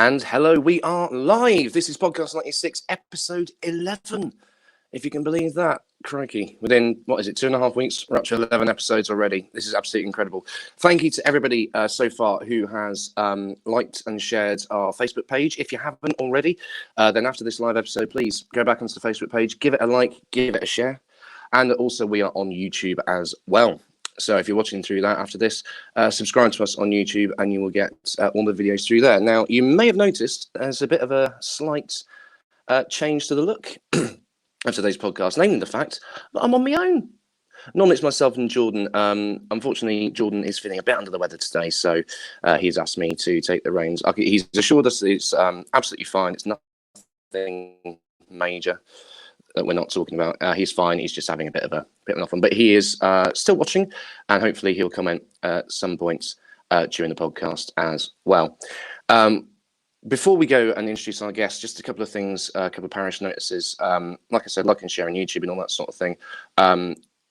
And hello, we are live. This is Podcast 96, episode 11. If you can believe that, crikey. Within, 2.5 weeks, we're up to 11 episodes already. This is absolutely incredible. Thank you to everybody so far who has liked and shared our Facebook page. If you haven't already, then after this live episode, please go back onto the Facebook page, give it a like, give it a share. And also we are on YouTube as well. So if you're watching through that after this, subscribe to us on YouTube and you will get all the videos through there. Now, you may have noticed there's a bit of a slight change to the look of today's podcast, namely the fact that I'm on my own. Normally it's myself and Jordan. Unfortunately, Jordan is feeling a bit under the weather today, so he's asked me to take the reins. He's assured us it's absolutely fine. It's nothing major that we're not talking about. He's fine. He's just having a bit of an off one, but he is still watching, and hopefully he'll comment at some points during the podcast as well. Before we go and introduce our guests, just a couple of things, a couple of parish notices. Like I said, like and share on YouTube and all that sort of thing.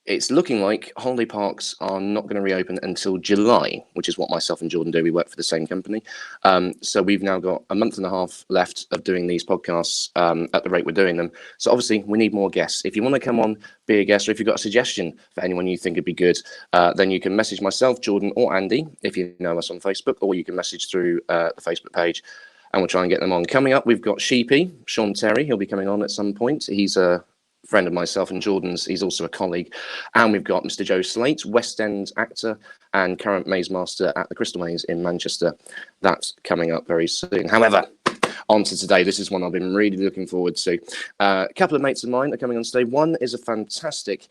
It's looking like holiday parks are not going to reopen until July, which is what myself and Jordan do. We work for the same company. So we've now got a month and a half left of doing these podcasts at the rate we're doing them. So obviously we need more guests. If you want to come on, be a guest, or if you've got a suggestion for anyone you think would be good, then you can message myself, Jordan, or Andy, if you know us on Facebook, or you can message through the Facebook page, and we'll try and get them on. Coming up, we've got Sheepy, Sean Terry. He'll be coming on at some point. He's a friend of myself and Jordan's. He's also a colleague. And we've got Mr. Joe Slate, West End actor and current maze master at the Crystal Maze in Manchester. That's coming up very soon. However, on to today. This is one I've been really looking forward to. A couple of mates of mine are coming on today. One is a fantastic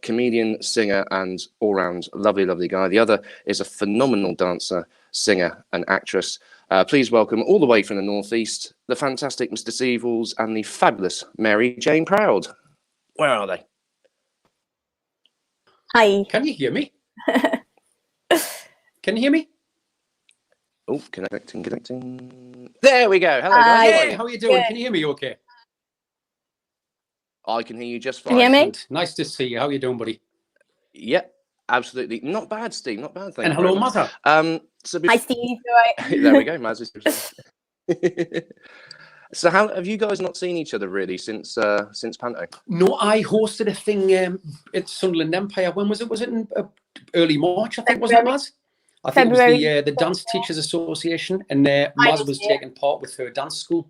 comedian, singer, and all-round lovely, lovely guy. The other is a phenomenal dancer, singer, and actress. Please welcome all the way from the northeast, the fantastic Mr. Seevals and the fabulous Mary Jane Proud. Where are they? Hi. Can you hear me? Can you hear me? Oh, connecting. There we go. Hello, guys. Hey, how are you doing? Can you hear me okay? I can hear you just fine. Can you hear me? Nice to see you. How are you doing, buddy? Yep, absolutely. Not bad, Steve. Not bad. Thank and you. hello, Mother. Hi, Steve. Right. There we go, Maz. So how have you guys not seen each other really since Panto? No, I hosted a thing at Sunderland Empire. When was it? Was it in early March, I think, wasn't it, Maz? I think February. It was the Dance Teachers Association, and Maz was taking part with her dance school.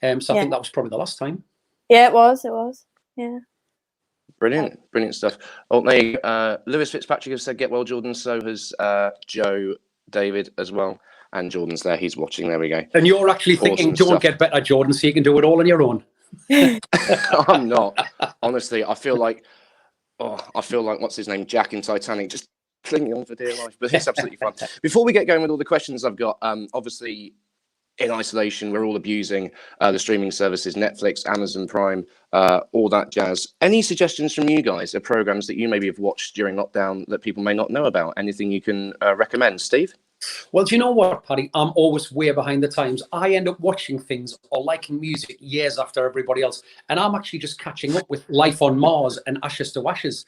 So I think that was probably the last time. Yeah, it was. Yeah. Brilliant stuff. Oh, there you go. Lewis Fitzpatrick has said, "Get well, Jordan." So has Joe David as well. And Jordan's there. He's watching. There we go. And you're actually thinking, don't get better, Jordan, so you can do it all on your own. I'm not. Honestly, I feel like what's his name? Jack in Titanic, just clinging on for dear life. But it's absolutely fun. Before we get going with all the questions I've got, obviously in isolation, we're all abusing the streaming services, Netflix, Amazon Prime, all that jazz. Any suggestions from you guys of programs that you maybe have watched during lockdown that people may not know about? Anything you can recommend, Steve? Well, do you know what, Paddy? I'm always way behind the times. I end up watching things or liking music years after everybody else. And I'm actually just catching up with Life on Mars and Ashes to Ashes,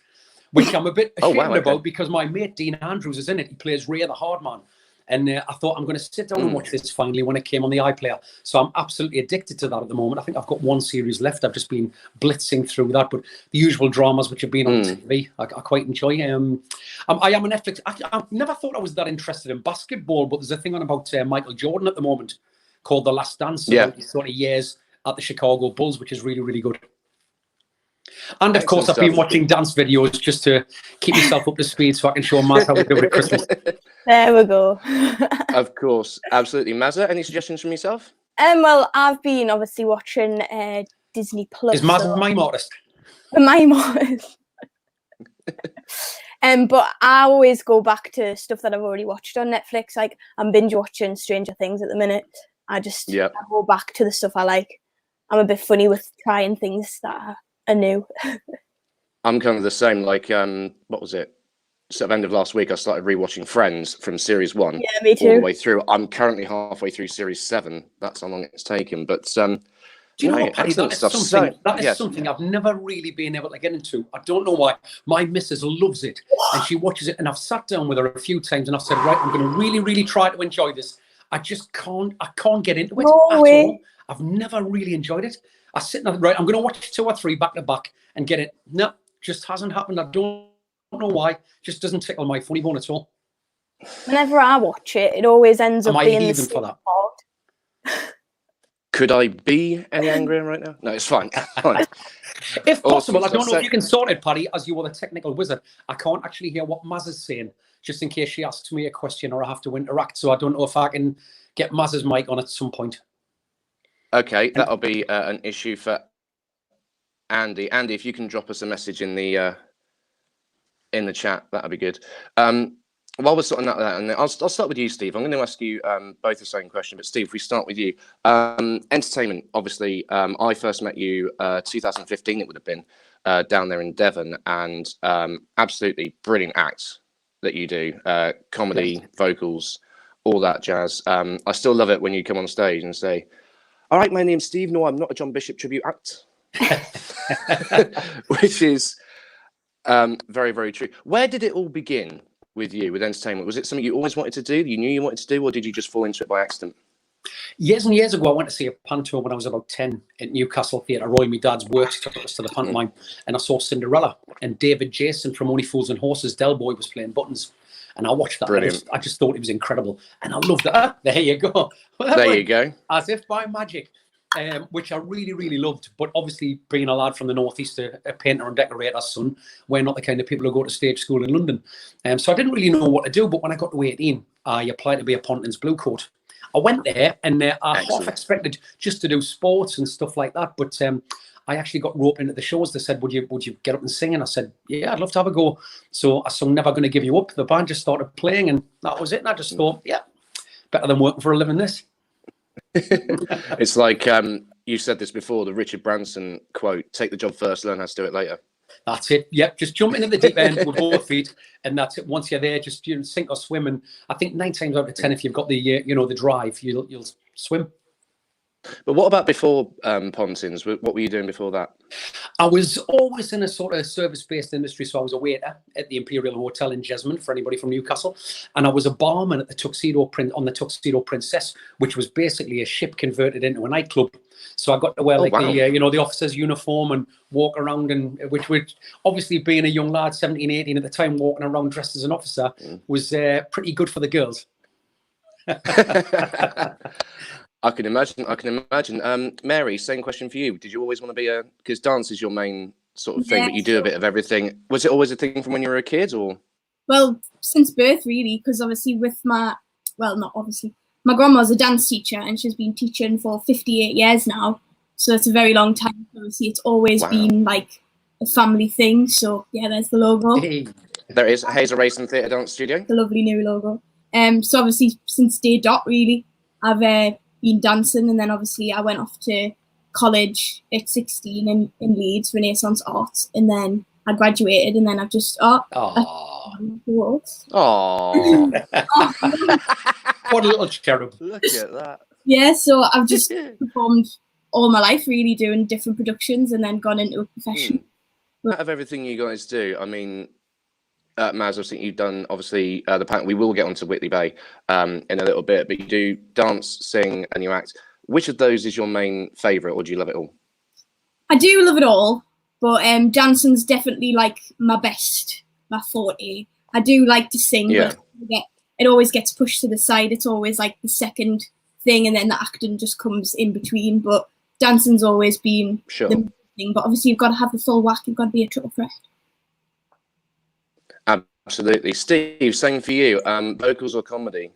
which I'm a bit ashamed about because my mate Dean Andrews is in it. He plays Ray the Hard Man. And I thought I'm going to sit down and watch this finally when it came on the iPlayer. So I'm absolutely addicted to that at the moment. I think I've got one series left. I've just been blitzing through that. But the usual dramas which have been on TV, I quite enjoy. I am a Netflix. I never thought I was that interested in basketball, but there's a thing on about Michael Jordan at the moment called The Last Dance. About his sort of years at the Chicago Bulls, which is really, really good. And of course, I've been watching dance videos just to keep myself up to speed so I can show Maz how we do it at Christmas. There we go. Of course, absolutely. Mazza, any suggestions from yourself? Well, I've been obviously watching Disney Plus. Is Maz a mime artist? A mime artist. But I always go back to stuff that I've already watched on Netflix. Like I'm binge watching Stranger Things at the minute. I go back to the stuff I like. I'm a bit funny with trying things that are new. I'm kind of the same. Like, what was it? Sort of end of last week, I started rewatching Friends from series 1. Yeah, me too. All the way through. I'm currently halfway through series 7. That's how long it's taken. But do you know what, Paddy? That is something I've never really been able to get into. I don't know why. My missus loves it, and she watches it. And I've sat down with her a few times, and I've said, right, I'm going to really, really try to enjoy this. I just can't get into it No at way. all. I've never really enjoyed it. I sit there, right, I'm going to watch 2 or 3 back to back and get it. No, just hasn't happened. I don't know why. Just doesn't tickle my funny bone at all. Whenever I watch it, it always ends up Am I being the heathen for same that? part. Could I be any angrier right now? No, it's fine. Fine. If possible, Awesome. I don't know if you can sort it, Paddy, as you are the technical wizard. I can't actually hear what Maz is saying, just in case she asks me a question or I have to interact. So I don't know if I can get Maz's mic on at some point. Okay, that'll be an issue for Andy. Andy, if you can drop us a message in the chat, that'd be good. While we're sorting that out, and I'll start with you, Steve. I'm going to ask you both the same question, but Steve, if we start with you, entertainment. Obviously, I first met you 2015. It would have been down there in Devon, and absolutely brilliant act that you do. Comedy, vocals, all that jazz. I still love it when you come on stage and say, "All right, my name's Steve. No, I'm not a John Bishop tribute act," which is very, very true. Where did it all begin with you, with entertainment? Was it something you always wanted to do, you knew you wanted to do, or did you just fall into it by accident? Years and years ago, I went to see a panto when I was about 10 at Newcastle Theatre. Roy, my dad's works, took us to the pantomime, and I saw Cinderella, and David Jason from Only Fools and Horses, Del Boy, was playing buttons. And I watched that. Brilliant. I just thought it was incredible. And I loved that. There you go. There you go. As if by magic. Which I really, really loved. But obviously, being a lad from the northeast, a painter and decorator's son, we're not the kind of people who go to stage school in London. So I didn't really know what to do. But when I got to 18, I applied to be a Pontins Blue Coat. I went there, and I half expected just to do sports and stuff like that. But I actually got roped into the shows. They said, would you get up and sing? And I said, yeah, I'd love to have a go. So I sung Never Gonna Give You Up. The band just started playing, and that was it. And I just thought, yeah, better than working for a living, this. It's like you said this before, the Richard Branson quote: "Take the job first, learn how to do it later." That's it. Yep, just jump into the deep end with both feet, and that's it. Once you're there, just sink or swim. And I think 9 times out of 10, if you've got the the drive, you'll swim. But what about before Pontins? What were you doing before that? I was always in a sort of service-based industry, so I was a waiter at the Imperial Hotel in Jesmond for anybody from Newcastle, and I was a barman at the Tuxedo Princess, which was basically a ship converted into a nightclub. So I got to wear the officer's uniform and walk around, and which would obviously, being a young lad, 17, 18 at the time, walking around dressed as an officer was pretty good for the girls. I can imagine. Mary, same question for you. Did you always want to be because dance is your main sort of thing, but you do a bit of everything. Was it always a thing from when you were a kid, or? Well, since birth, really, because obviously my grandma's a dance teacher and she's been teaching for 58 years now. So it's a very long time. Obviously, it's always been like a family thing. So yeah, there's the logo. Hey. There it is, Hazel Racing Theatre Dance Studio. The lovely new logo. So obviously, since day dot, really, I've been dancing, and then obviously I went off to college at 16 in Leeds, Renaissance Arts, and then I graduated, and then I've just Oh, what a little cherub! Look at that. Yeah, so I've just performed all my life, really, doing different productions, and then gone into a profession. Out of everything you guys do, I mean, Maz, I think you've done obviously the pattern. We will get onto Whitley Bay in a little bit, but you do dance, sing, and you act. Which of those is your main favourite, or do you love it all? I do love it all, but dancing's definitely like my forte. I do like to sing, but it always gets pushed to the side. It's always like the second thing, and then the acting just comes in between. But dancing's always been the main thing. But obviously, you've got to have the full whack. You've got to be a triple threat. Absolutely. Steve, same for you. Vocals or comedy?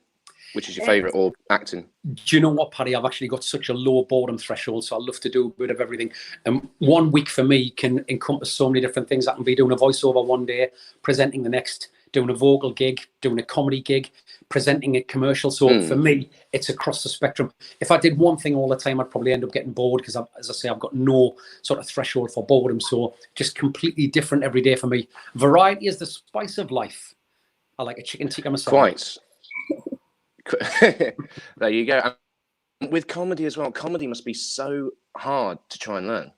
Which is your favourite, or acting? Do you know what, Paddy? I've actually got such a low boredom threshold, so I love to do a bit of everything. And 1 week for me can encompass so many different things. I can be doing a voiceover one day, presenting the next, doing a vocal gig, doing a comedy gig, presenting a commercial. So for me, it's across the spectrum. If I did one thing all the time, I'd probably end up getting bored because, as I say, I've got no sort of threshold for boredom. So just completely different every day for me. Variety is the spice of life. I like a chicken tikka masala. Quite. There you go. And with comedy as well, comedy must be so hard to try and learn.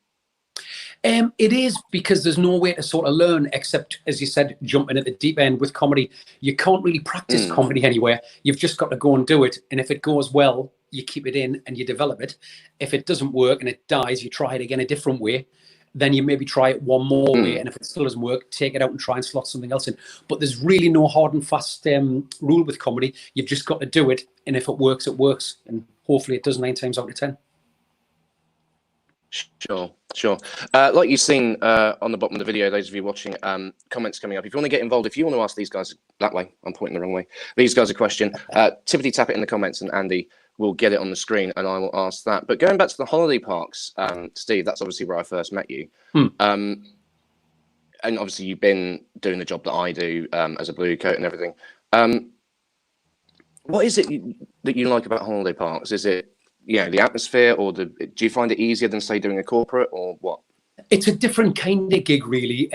It is, because there's no way to sort of learn except, as you said, jumping at the deep end. With comedy, you can't really practice comedy anywhere. You've just got to go and do it. And if it goes well, you keep it in and you develop it. If it doesn't work and it dies, you try it again a different way. Then you maybe try it one more way. And if it still doesn't work, take it out and try and slot something else in. But there's really no hard and fast rule with comedy. You've just got to do it. And if it works, it works. And hopefully it does 9 times out of 10. Sure. Like you've seen on the bottom of the video, those of you watching, comments coming up. If you want to get involved, if you want to ask these guys that way, I'm pointing the wrong way. These guys a question. Tippity tap it in the comments, and Andy will get it on the screen, and I will ask that. But going back to the holiday parks, Steve, that's obviously where I first met you. And obviously you've been doing the job that I do as a blue coat and everything. What is it that you like about holiday parks? Is it the atmosphere, or do you find it easier than, say, doing a corporate, or what? It's a different kind of gig, really.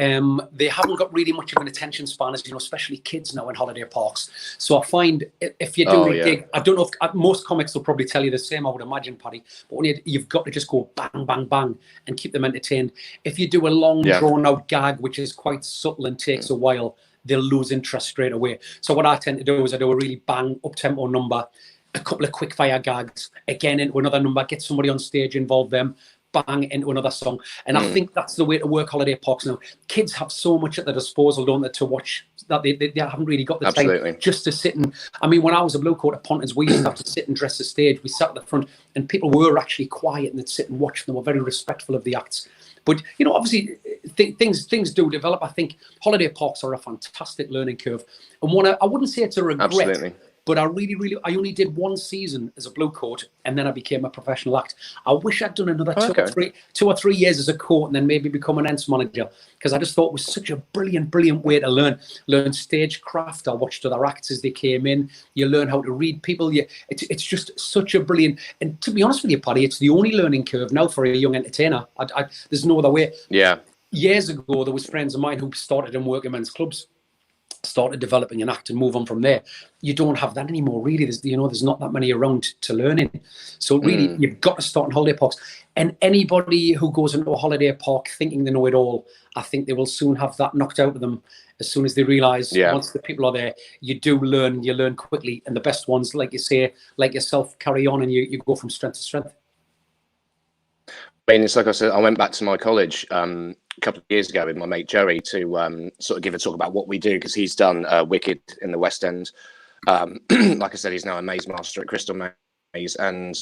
They haven't got really much of an attention span, as especially kids now in holiday parks. So I find if you're doing a gig, I don't know if most comics will probably tell you the same, I would imagine, Paddy, but when you've got to just go bang, bang, bang and keep them entertained. If you do a long, drawn-out gag, which is quite subtle and takes a while, they'll lose interest straight away. So what I tend to do is I do a really bang, up-tempo number, a couple of quick fire gags, again into another number, get somebody on stage, involve them, bang into another song. And I think that's the way to work holiday parks now. Kids have so much at their disposal, don't they, to watch, that they haven't really got the time just to sit and, I mean, when I was a blue coat at Pontins, we used to have to sit and dress the stage. We sat at the front and people were actually quiet and they'd sit and watch. They were very respectful of the acts. But, obviously things do develop. I think holiday parks are a fantastic learning curve. And I wouldn't say it's a regret. But I only did 1 season as a blue coat, and then I became a professional act. I wish I'd done another 2 or 3 years as a coat, and then maybe become an ends manager, because I just thought it was such a brilliant way to learn stagecraft. I watched other acts as they came in. You learn how to read people. It's just such a brilliant. And to be honest with you, Paddy, it's the only learning curve now for a young entertainer. There's no other way. Yeah. Years ago, there was friends of mine who started in working men's clubs, started developing an act and move on from there. You don't have that anymore, really. There's not that many around to learn in. So really, you've got to start in holiday parks. And anybody who goes into a holiday park thinking they know it all, I think they will soon have that knocked out of them as soon as they realise once the people are there, you learn quickly. And the best ones, like you say, like yourself, carry on and you go from strength to strength. I mean, it's like I said, I went back to my college a couple of years ago with my mate Joey to sort of give a talk about what we do, because he's done Wicked in the West End. Like I said, he's now a maze master at Crystal Maze. And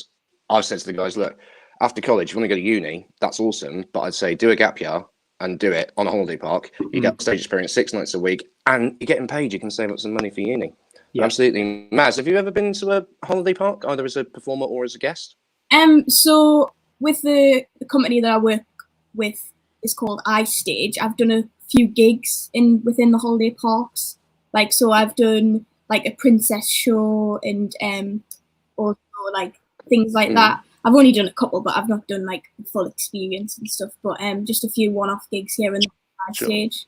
I've said to the guys, look, after college, if you want to go to uni, that's awesome. But I'd say do a gap year and do it on a holiday park. You get stage experience 6 nights a week and you're getting paid. You can save up some money for uni. Yeah. Absolutely. Maz, have you ever been to a holiday park, either as a performer or as a guest? So with the company that I work with, is called iStage. I've done a few gigs within the holiday parks. Like, so I've done like a princess show and also like things like that. I've only done a couple, but I've not done like the full experience and stuff. But just a few one-off gigs here and there iStage.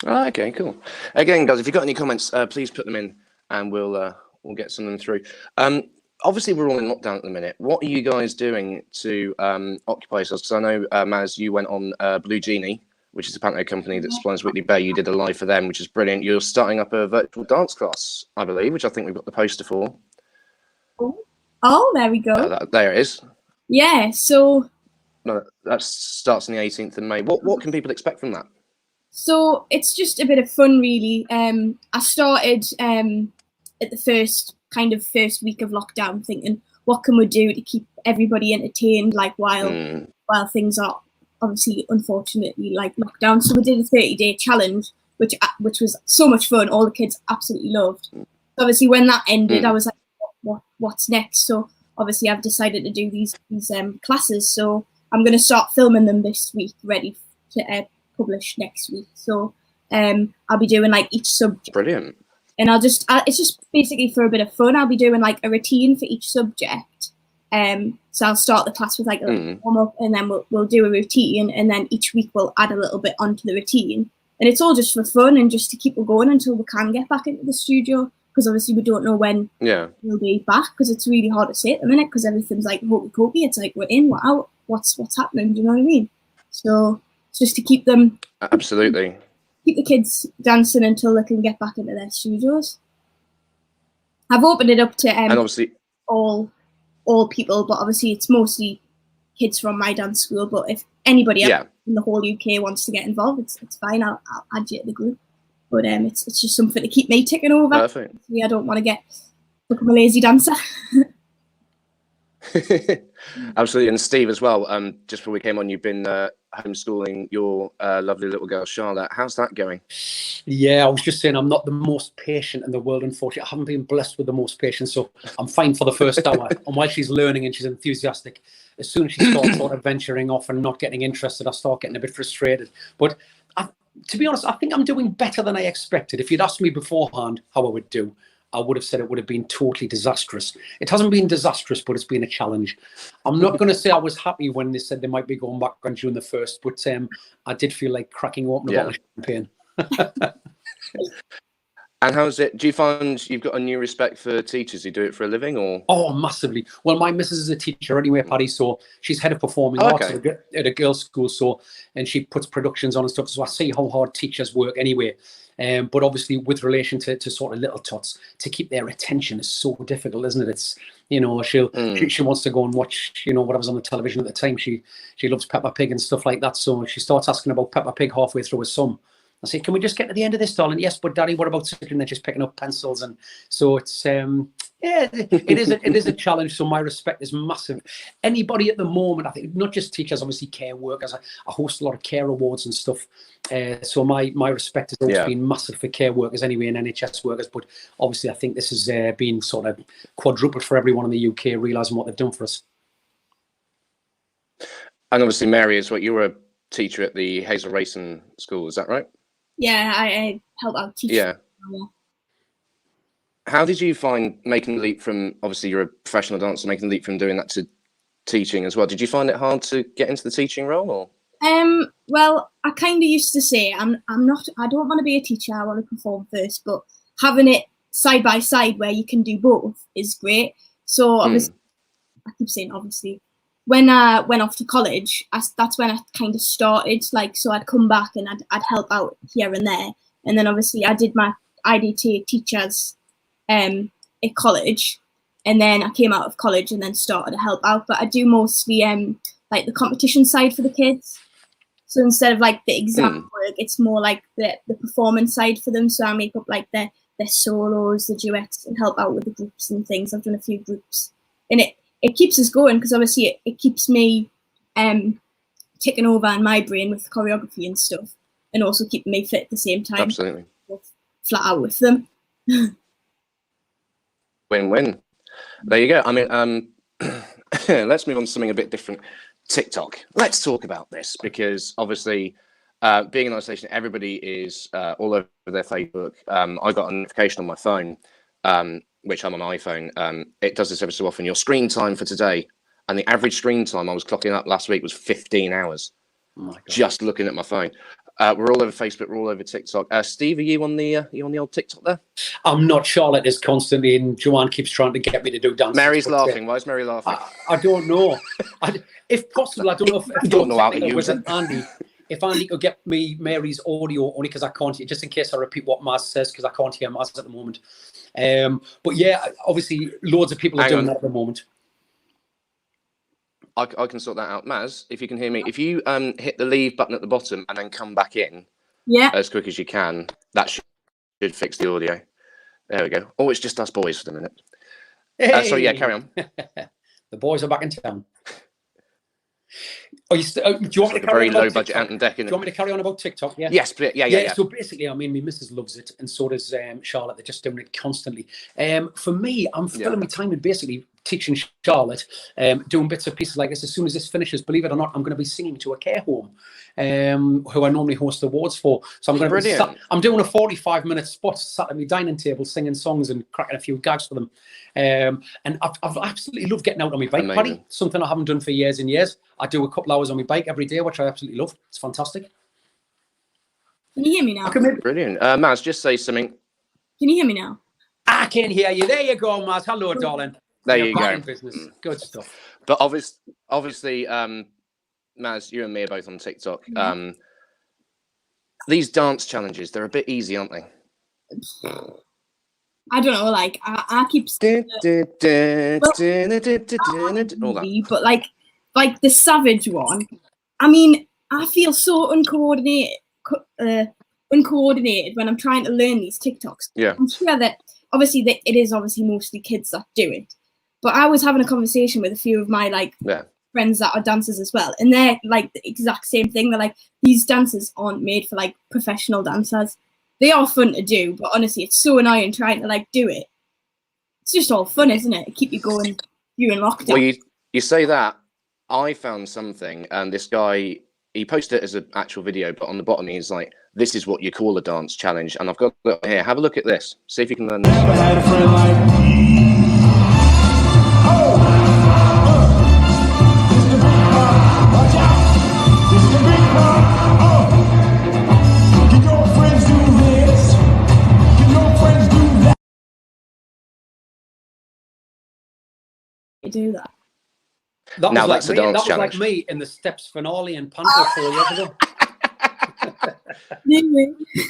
Oh, okay, cool. Again, guys, if you've got any comments, please put them in and we'll get some of them through. Obviously, we're all in lockdown at the minute. What are you guys doing to occupy yourselves? Because I know, Maz, you went on Blue Genie, which is a panto company that supplies Whitley Bay. You did a live for them, which is brilliant. You're starting up a virtual dance class, I believe, which I think we've got the poster for. Oh, there we go. There it is. Yeah, so... No, that starts on the 18th of May. What can people expect from that? So it's just a bit of fun, really. I started at the first week of lockdown thinking, what can we do to keep everybody entertained, like while things are obviously unfortunately like lockdown. So we did a 30-day challenge, which was so much fun. All the kids absolutely loved. Obviously when that ended, I was like, what's next? So obviously I've decided to do these classes. So I'm going to start filming them this week, ready to publish next week. So I'll be doing like each subject. Brilliant. And it's just basically for a bit of fun. I'll be doing like a routine for each subject. So I'll start the class with like a little warm up, and then we'll do a routine, and then each week we'll add a little bit onto the routine. And it's all just for fun and just to keep it going until we can get back into the studio. because obviously we don't know when we'll be back, because it's really hard to say at the minute because everything's like hokey-cokey. It's like we're in, we're out, what's happening, do you know what I mean? So it's just to keep them keep the kids dancing until they can get back into their studios. I've opened it up to and obviously all people, but obviously it's mostly kids from my dance school. But if anybody else in the whole UK wants to get involved, it's fine. I'll add you to the group. But it's just something to keep me ticking over. Perfect. I don't want to become a lazy dancer. Absolutely. And Steve as well, just before we came on, you've been homeschooling your lovely little girl Charlotte. How's that going? Yeah, I was just saying I'm not the most patient in the world, unfortunately. I haven't been blessed with the most patience, so I'm fine for the first hour. And while she's learning and she's enthusiastic, as soon as she starts sort of venturing off and not getting interested, I start getting a bit frustrated. But to be honest, I think I'm doing better than I expected. If you'd asked me beforehand how I would do, I would have said it would have been totally disastrous. It hasn't been disastrous, but it's been a challenge. I'm not going to say I was happy when they said they might be going back on June the 1st, but I did feel like cracking open a bottle of champagne. And how's it? Do you find you've got a new respect for teachers who do it for a living, or? Oh, massively. Well, my missus is a teacher anyway, Paddy, so she's head of performing arts at a girls' school, and she puts productions on and stuff, so I see how hard teachers work anyway. But obviously, with relation to sort of little tots, to keep their attention is so difficult, isn't it? It's, you know, she wants to go and watch, you know, what was on the television at the time. She loves Peppa Pig and stuff like that, so she starts asking about Peppa Pig halfway through a sum. I say, can we just get to the end of this, darling? Yes, but Daddy, what about sitting there just picking up pencils? And so it's, it is a challenge. So my respect is massive. Anybody at the moment, I think, not just teachers, obviously care workers. I host a lot of care awards and stuff. So my respect has always been massive for care workers anyway, and NHS workers. But obviously, I think this has been sort of quadrupled for everyone in the UK, realising what they've done for us. And obviously, Mary, is what you were a teacher at the Hazel Racing School, is that right? Yeah, I help out teach. Yeah. How did you find making the leap from, obviously you're a professional dancer, making the leap from doing that to teaching as well? Did you find it hard to get into the teaching role, or? Well, I kind of used to say I don't want to be a teacher, I want to perform first, but having it side by side where you can do both is great. So obviously, I keep saying obviously, when I went off to college, that's when I kind of started, like, so I'd come back and I'd help out here and there. And then obviously I did my IDT teachers at college, and then I came out of college and then started to help out. But I do mostly like the competition side for the kids. So instead of like the exam work, it's more like the performance side for them. So I make up like their solos, the duets, and help out with the groups and things. I've done a few groups, and it keeps us going because obviously it keeps me ticking over in my brain with choreography and stuff, and also keeping me fit at the same time. Absolutely. Flat out with them. Win-win. There you go. I mean, let's move on to something a bit different. TikTok. Let's talk about this because obviously, being in isolation, everybody is all over their Facebook. I got a notification on my phone, which I'm on iPhone. It does this every so often. Your screen time for today, and the average screen time I was clocking up last week was 15 hours. Oh my God. Just looking at my phone. We're all over Facebook. We're all over TikTok. Steve, are you on the old TikTok there? I'm not. Charlotte is constantly, and Joanne keeps trying to get me to do dances. Mary's laughing. Why is Mary laughing? I don't know. If possible, I don't know. I don't know how to use it. Andy, if Andy could get me Mary's audio, only because I can't hear, just in case I repeat what Maz says, because I can't hear Maz at the moment. But yeah, obviously, loads of people are doing that at the moment. I can sort that out. Maz, if you can hear me, if you hit the leave button at the bottom and then come back in as quick as you can, that should fix the audio. There we go. Oh, it's just us boys for the minute. Hey. Sorry, yeah, carry on. The boys are back in town. Do you want me to carry on low budget Ant Deck, do you want me to carry on about TikTok? Yeah. Yes, please. Yeah. So basically, I mean, my missus loves it, and so does Charlotte. They're just doing it constantly. For me, I'm filling my time with basically teaching Charlotte, doing bits and pieces like this. As soon as this finishes, believe it or not, I'm going to be singing to a care home, who I normally host awards for. So I'm going to I'm doing a 45-minute spot, sat at my dining table, singing songs and cracking a few gags for them. And I've absolutely loved getting out on my bike, Paddy. Something I haven't done for years and years. I do a couple hours on my bike every day, which I absolutely love. It's fantastic. Can you hear me now? Brilliant. Maz, just say something. Can you hear me now? I can hear you. There you go, Maz. Hello, darling. There you go. Business. Good stuff. But obviously, Maz, you and me are both on TikTok. Yeah. These dance challenges, they're a bit easy, aren't they? I don't know, like I keep all that. but like the Savage one, I mean, I feel so uncoordinated when I'm trying to learn these TikToks. Yeah. I'm sure that obviously it is obviously mostly kids that do it, but I was having a conversation with a few of my friends that are dancers as well, and they're like the exact same thing. They're like, these dances aren't made for like professional dancers. They are fun to do, but honestly, it's so annoying trying to like do it. It's just all fun, isn't it? Keep you going. You're in lockdown. Well, you say that. I found something, and this guy, he posted it as an actual video, but on the bottom he's like, "This is what you call a dance challenge." And I've got it here. Have a look at this. See if you can learn this. Do that. That Now was that's a dance that was challenge. like me in the Steps finale in Panto 4 years ago.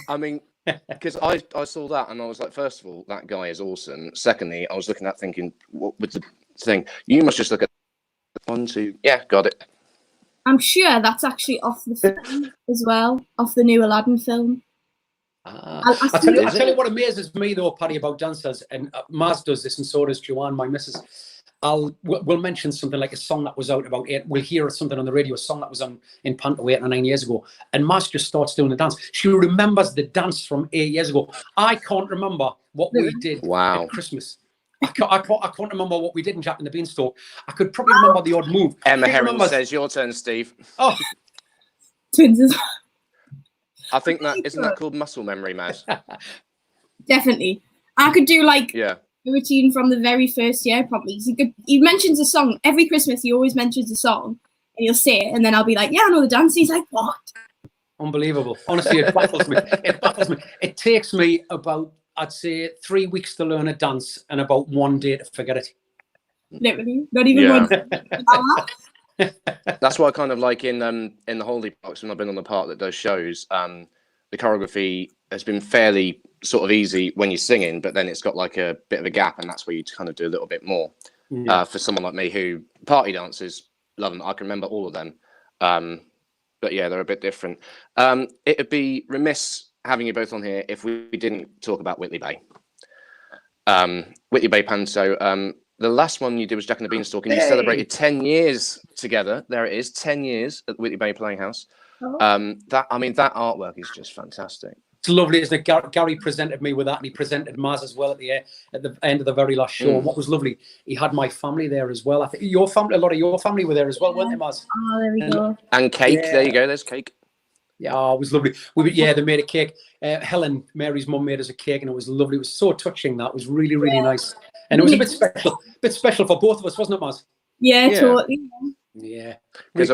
I mean, because I saw that and I was like, first of all, that guy is awesome. Secondly, I was looking at thinking, what was the thing? You must just look at 1, 2. Yeah, got it. I'm sure that's actually off the film as well, off the new Aladdin film. I'll tell you what amazes me though, Paddy, about dancers, and Maz does this, and so does Joanne, my missus. We'll mention something like a song that was out about 8. We'll hear something on the radio, a song that was on in Panto 8 or 9 years ago, and Maz just starts doing the dance. She remembers the dance from 8 years ago. I can't remember what we did at Christmas. I can't remember what we did in Jack and the Beanstalk. I could probably remember the odd move. Emma Heron says, "Your turn, Steve." Oh, Twins. I think isn't that called muscle memory, Maz? Definitely. I could do like a routine from the very first year, probably. He mentions a song every Christmas. He always mentions a song, and he'll say it, and then I'll be like, "Yeah, I know the dance." He's like, "What?" Unbelievable. Honestly, it baffles me. It baffles me. It takes me about, I'd say, 3 weeks to learn a dance and about 1 day to forget it. Literally, not even one. That's what I kind of like in the holiday parks when I've been on the park that does shows. The choreography has been fairly sort of easy when you're singing, but then it's got like a bit of a gap, and that's where you kind of do a little bit more. For someone like me who party dances, love them. I can remember all of them. But yeah, they're a bit different. It would be remiss having you both on here if we didn't talk about Whitley Bay. Whitley Bay Panto. The last one you did was Jack and the Beanstalk, and you celebrated 10 years together. There it is, 10 years at the Whitley Bay Playhouse. That artwork is just fantastic. It's lovely, isn't it? Gary presented me with that, and he presented Maz as well at the end of the very last show. And what was lovely, he had my family there as well. I think your family, a lot of your family were there as well, weren't they, Maz? Oh, there we go. And cake. There you go. There's cake. Yeah, it was lovely. They made a cake. Helen, Mary's mum, made us a cake, and it was lovely. It was so touching. That was really, really nice. And it was a bit special for both of us, wasn't it, Maz? Yeah, totally. Yeah. Because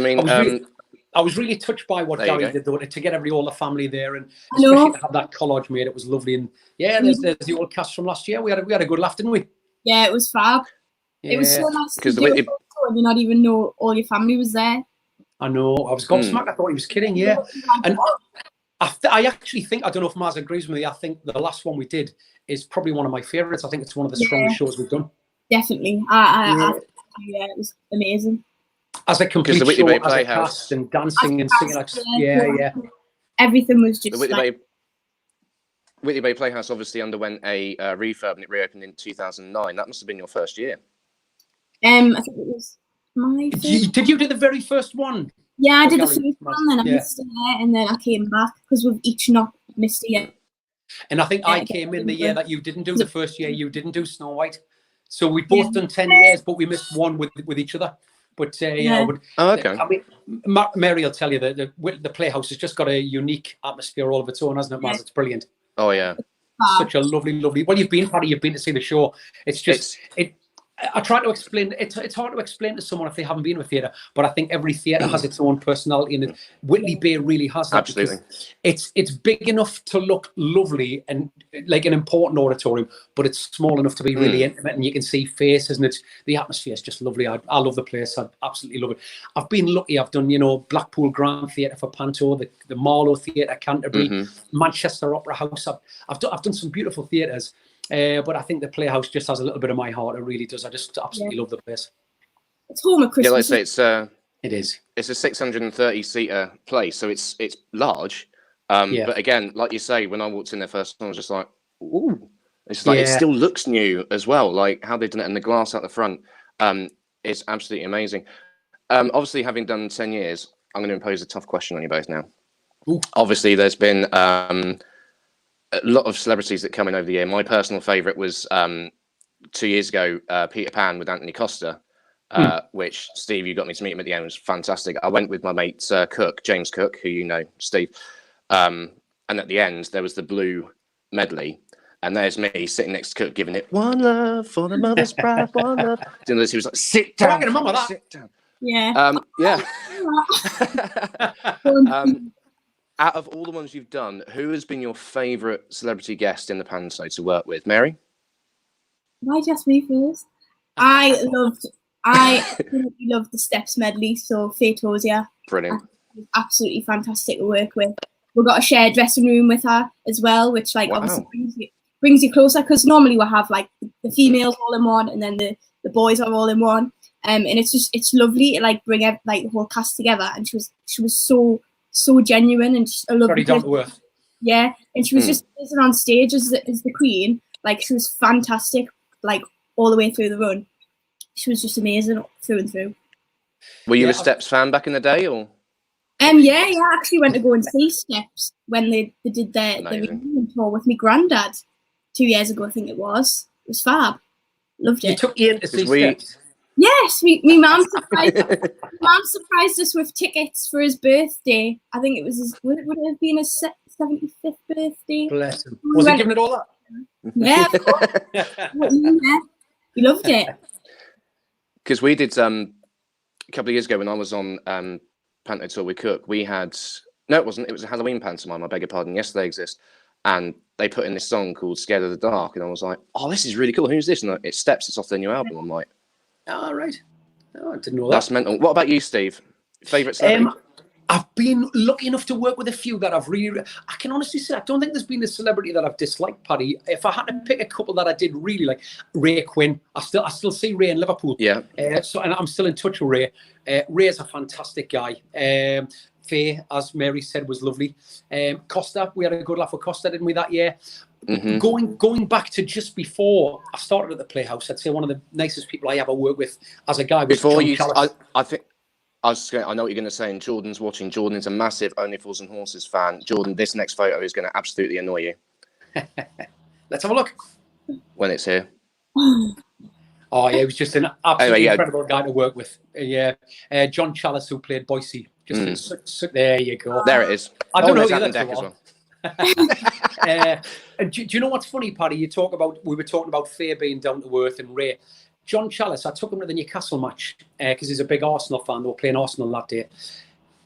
I was really touched by what Gary did, though, to get all the family there, and especially to have that collage made. It was lovely. And yeah, there's the old cast from last year. We had a good laugh, didn't we? Yeah, it was fab. Yeah. It was so nice to do it and you not even know all your family was there. I know. I was gobsmacked. I thought he was kidding. Yeah. And I actually think, I don't know if Maz agrees with me, I think the last one we did is probably one of my favourites. I think it's one of the strongest shows we've done. Definitely. It was amazing. As a complete show, as a cast, and dancing and singing. Everything was just Whitley Bay Playhouse obviously underwent a refurb, and it reopened in 2009. That must have been your first year. I think it was my first. Did you do the very first one? Yeah, I did the first one, then I missed it there, and then I came back because we've each not missed it yet. And I think I came in the year that you didn't do the first year. You didn't do Snow White, so we both done 10 years, but we missed one with each other. But okay. I mean, Mary will tell you that the Playhouse has just got a unique atmosphere all of its own, hasn't it, Maz? It's brilliant. Oh yeah, such a lovely. Well, you've been, Paddy. You've been to see the show. It's just I try to explain. It's hard to explain to someone if they haven't been to a theatre, but I think every theatre has its own personality, and Whitley Bay really has that. Absolutely, it's big enough to look lovely and like an important auditorium, but it's small enough to be really intimate, and you can see faces, and the atmosphere is just lovely. I love the place. I absolutely love it. I've been lucky. I've done Blackpool Grand Theatre for Panto, the Marlow Theatre, Canterbury, Manchester Opera House. I've done some beautiful theatres. But I think the Playhouse just has a little bit of my heart. It really does. I just absolutely love the place. It's home at Christmas. Yeah, like I say, it is. It's a 630 seater place, so it's large. But again, like you say, when I walked in there first, I was just like, ooh. It's like it still looks new as well. Like how they've done it, and the glass out the front is absolutely amazing. Obviously, having done 10 years, I'm going to impose a tough question on you both now. Ooh. Obviously, there's been a lot of celebrities that come in over the year. My personal favourite was 2 years ago, Peter Pan with Anthony Costa, which, Steve, you got me to meet him at the end. It was fantastic. I went with my mate Cook, James Cook, who you know, Steve. And at the end, there was the blue medley. And there's me sitting next to Cook giving it, one love for the mother's pride, one love. He was like, sit down. Sit down. Yeah. Out of all the ones you've done, who has been your favourite celebrity guest in the panto to work with? Mary? Why just me first? I absolutely loved the Steps medley, so Faye Tozier. Brilliant. Absolutely fantastic to work with. We've got a shared dressing room with her as well, which obviously brings you closer, because normally we'll have like the females all in one and then the boys are all in one. And it's lovely to bring the whole cast together, and she was so genuine, and I love very down to earth. Yeah, and she was just on stage as the queen. She was fantastic, all the way through the run. She was just amazing through and through. Were you a Steps fan back in the day, or? Yeah, I actually went to go and see Steps when they did their reunion tour with my granddad 2 years ago, I think it was. It was fab. Loved it. You took Ian to see Steps? Yes, my mum surprised us with tickets for his birthday. I think it was would it have been his 75th birthday? Bless him. Was he giving it all up? Yeah, of course. Yeah, he loved it. Because we did a couple of years ago when I was on Panto Tour with Cook, we had it wasn't. It was a Halloween pantomime. I beg your pardon. Yes, they exist, and they put in this song called "Scared of the Dark," and I was like, "Oh, this is really cool. Who's this?" And it's Steps. It's off their new album. I'm like, "Oh, right. Oh, I didn't know that." That's mental. What about you, Steve? Favorite celebrity? I've been lucky enough to work with a few that I've really. I can honestly say I don't think there's been a celebrity that I've disliked, Paddy. If I had to pick a couple that I did really like, Ray Quinn. I still see Ray in Liverpool. Yeah. And I'm still in touch with Ray. Ray's a fantastic guy. Faye, as Mary said, was lovely. Costa, we had a good laugh with Costa, didn't we, that year? Mm-hmm. Going back to just before I started at the Playhouse, I'd say one of the nicest people I ever worked with as a guy was John Chalice. I know what you're going to say, and Jordan's watching. Jordan is a massive Only Fools and Horses fan. Jordan, this next photo is going to absolutely annoy you. Let's have a look. When it's here. Oh, yeah, he was just an absolutely incredible guy to work with. John Chalice, who played Boise. There you go. There it is. I don't know the other deck as well. Do you know what's funny, Paddy? We were talking about Faye being down to earth and Ray. John Chalice, I took him to the Newcastle match because he's a big Arsenal fan. They were playing Arsenal that day.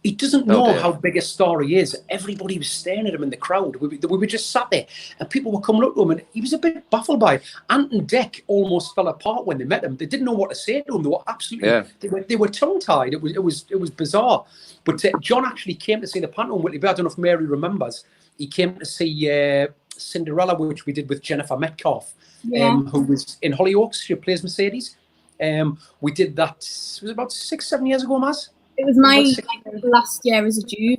He doesn't know how big a star he is. Everybody was staring at him in the crowd. We were just sat there, and people were coming up to him, and he was a bit baffled by it. Ant and Dec almost fell apart when they met him. They didn't know what to say to him. They were absolutely they were tongue-tied. It was bizarre. But John actually came to see the panto in Whitley Bay. I don't know if Mary remembers. He came to see Cinderella, which we did with Jennifer Metcalfe. Who was in Hollyoaks. She plays Mercedes. We did that. It was about 6-7 years ago, Maz. It was my last year as a Jew.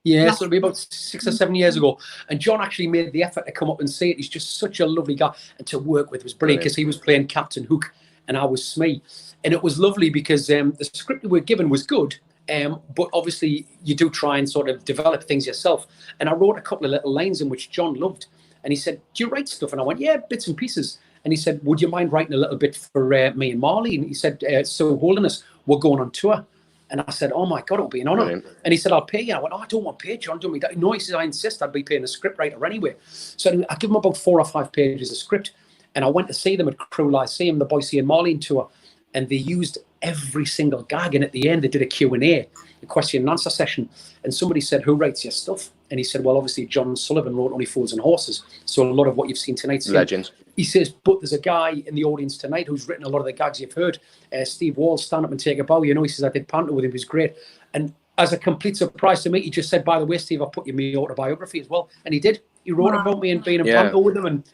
Yeah, so it'll be about 6 or 7 years ago. And John actually made the effort to come up and see it. He's just such a lovely guy, and to work with was brilliant because he was playing Captain Hook and I was Smee, and it was lovely because the script we were given was good. But obviously you do try and sort of develop things yourself. And I wrote a couple of little lines in which John loved. And he said, "Do you write stuff?" And I went, "Yeah, bits and pieces." And he said, "Would you mind writing a little bit for me and Marley?" And he said, "So Holiness, we're going on tour." And I said, "Oh my God, it'll be an honour." Brilliant. And he said, "I'll pay you." I went, "Oh, I don't want paid, John. Don't me that." No, he said, "I insist. I'd be paying a script writer anyway." So I give him about 4 or 5 pages of script. And I went to see them at Crew Lyceum, the Boise and Marlene tour, and they used every single gag. And at the end, they did a Q&A, a question and answer session. And somebody said, who writes your stuff? And he said, well, obviously, John Sullivan wrote Only Fools and Horses. So a lot of what you've seen tonight's legend. He says, but there's a guy in the audience tonight who's written a lot of the gags you've heard. Steve Wall, Stand Up and Take a Bow. You know, he says, I did panto with him. He was great. And as a complete surprise to me, he just said, by the way, Steve, I put you in my autobiography as well. And he did. He wrote about me and being in panto with him. And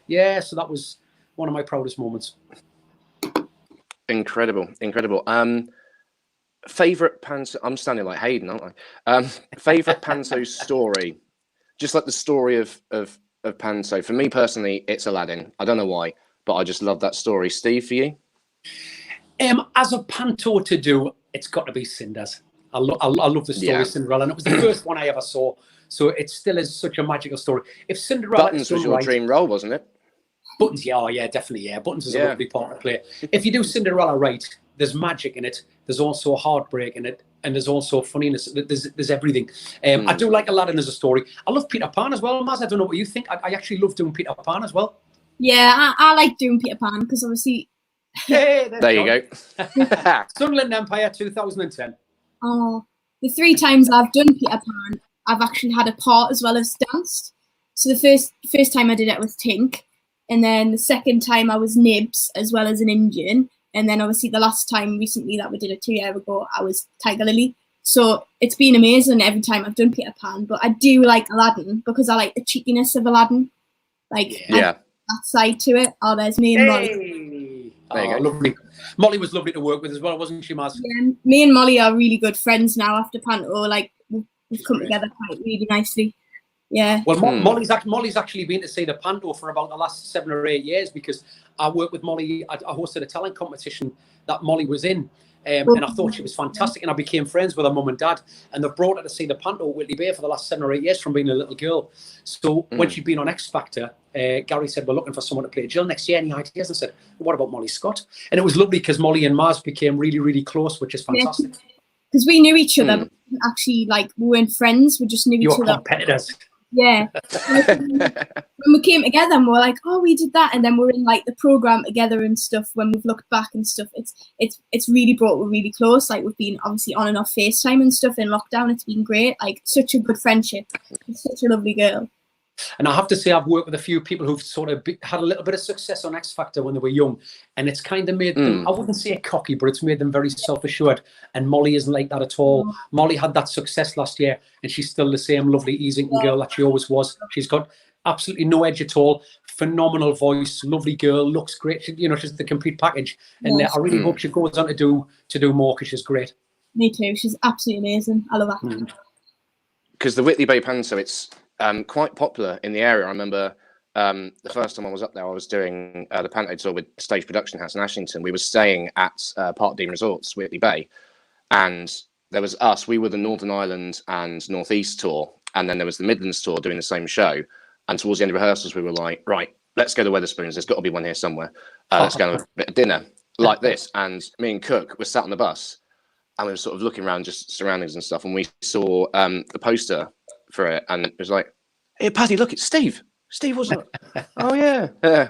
so that was one of my proudest moments. Incredible. Favorite panto? I'm standing like Hayden, aren't I? Favorite panto story? Just like the story of panto. For me personally, it's Aladdin. I don't know why, but I just love that story. Steve, for you? As a panto to do, it's got to be Cinder's. I love the story of Cinderella, and it was the first one I ever saw. So it still is such a magical story. If Cinderella Buttons was your dream role, wasn't it? Buttons, definitely, Buttons is a lovely part to play. If you do Cinderella right, there's magic in it. There's also heartbreak in it, and there's also funniness. There's everything. I do like Aladdin as a story. I love Peter Pan as well, Maz. I don't know what you think. I actually love doing Peter Pan as well. Yeah, I like doing Peter Pan because obviously. Hey, there you go. Sunderland Empire 2010. Oh, the 3 times I've done Peter Pan, I've actually had a part as well as danced. So the first time I did it was Tink, and then the second time I was Nibs as well as an Indian, and then obviously the last time recently that we did it 2 years ago, I was Tiger Lily. So it's been amazing every time I've done Peter Pan, but I do like Aladdin because I like the cheekiness of Aladdin, that side to it. Oh, there's me and Molly. There you go. Lovely. Molly was lovely to work with as well, wasn't she, Maz? Yeah, me and Molly are really good friends now after panto. Like we've come together quite really nicely. Yeah. Well, Molly's actually been to see the panto for about the last 7 or 8 years because I worked with Molly. I hosted a talent competition that Molly was in. And I thought she was fantastic, and I became friends with her mum and dad, and they've brought her to see the panto at Whitley Bay for the last 7 or 8 years from being a little girl. So when she'd been on X Factor, Gary said, we're looking for someone to play Jill next year. Any ideas? And I said, what about Molly Scott? And it was lovely because Molly and Maz became really, really close, which is fantastic. Because we knew each other, but we actually, we weren't friends. We just knew each other. You were competitors. Yeah. When we came together and we were like, oh, we did that, and then we're in the program together and stuff. When we've looked back and stuff, it's really brought we're really close. We've been obviously on and off FaceTime and stuff in lockdown. It's been great. Such a good friendship. She's such a lovely girl. And I have to say, I've worked with a few people who've sort of had a little bit of success on X Factor when they were young. And it's kind of made them, I wouldn't say cocky, but it's made them very self-assured. And Molly isn't like that at all. Molly had that success last year, and she's still the same lovely, easy-eating girl that she always was. She's got absolutely no edge at all. Phenomenal voice, lovely girl, looks great. She's the complete package. And I really hope she goes on to do more because she's great. Me too. She's absolutely amazing. I love her. Because the Whitley Bay Panto, it's quite popular in the area. I remember the first time I was up there, I was doing the Panto tour with Stage Production House in Ashington. We were staying at Park Dean Resorts, Whitley Bay, and there was us. We were the Northern Ireland and Northeast tour, and then there was the Midlands tour doing the same show. And towards the end of rehearsals, we were like, right, let's go to Wetherspoons. There's got to be one here somewhere. Let's go and have a bit of dinner like this. And me and Cook were sat on the bus, and we were sort of looking around, just surroundings and stuff, and we saw the poster for it, and it was like, hey, Paddy, look, it's Steve. Steve, wasn't it? Oh, yeah. I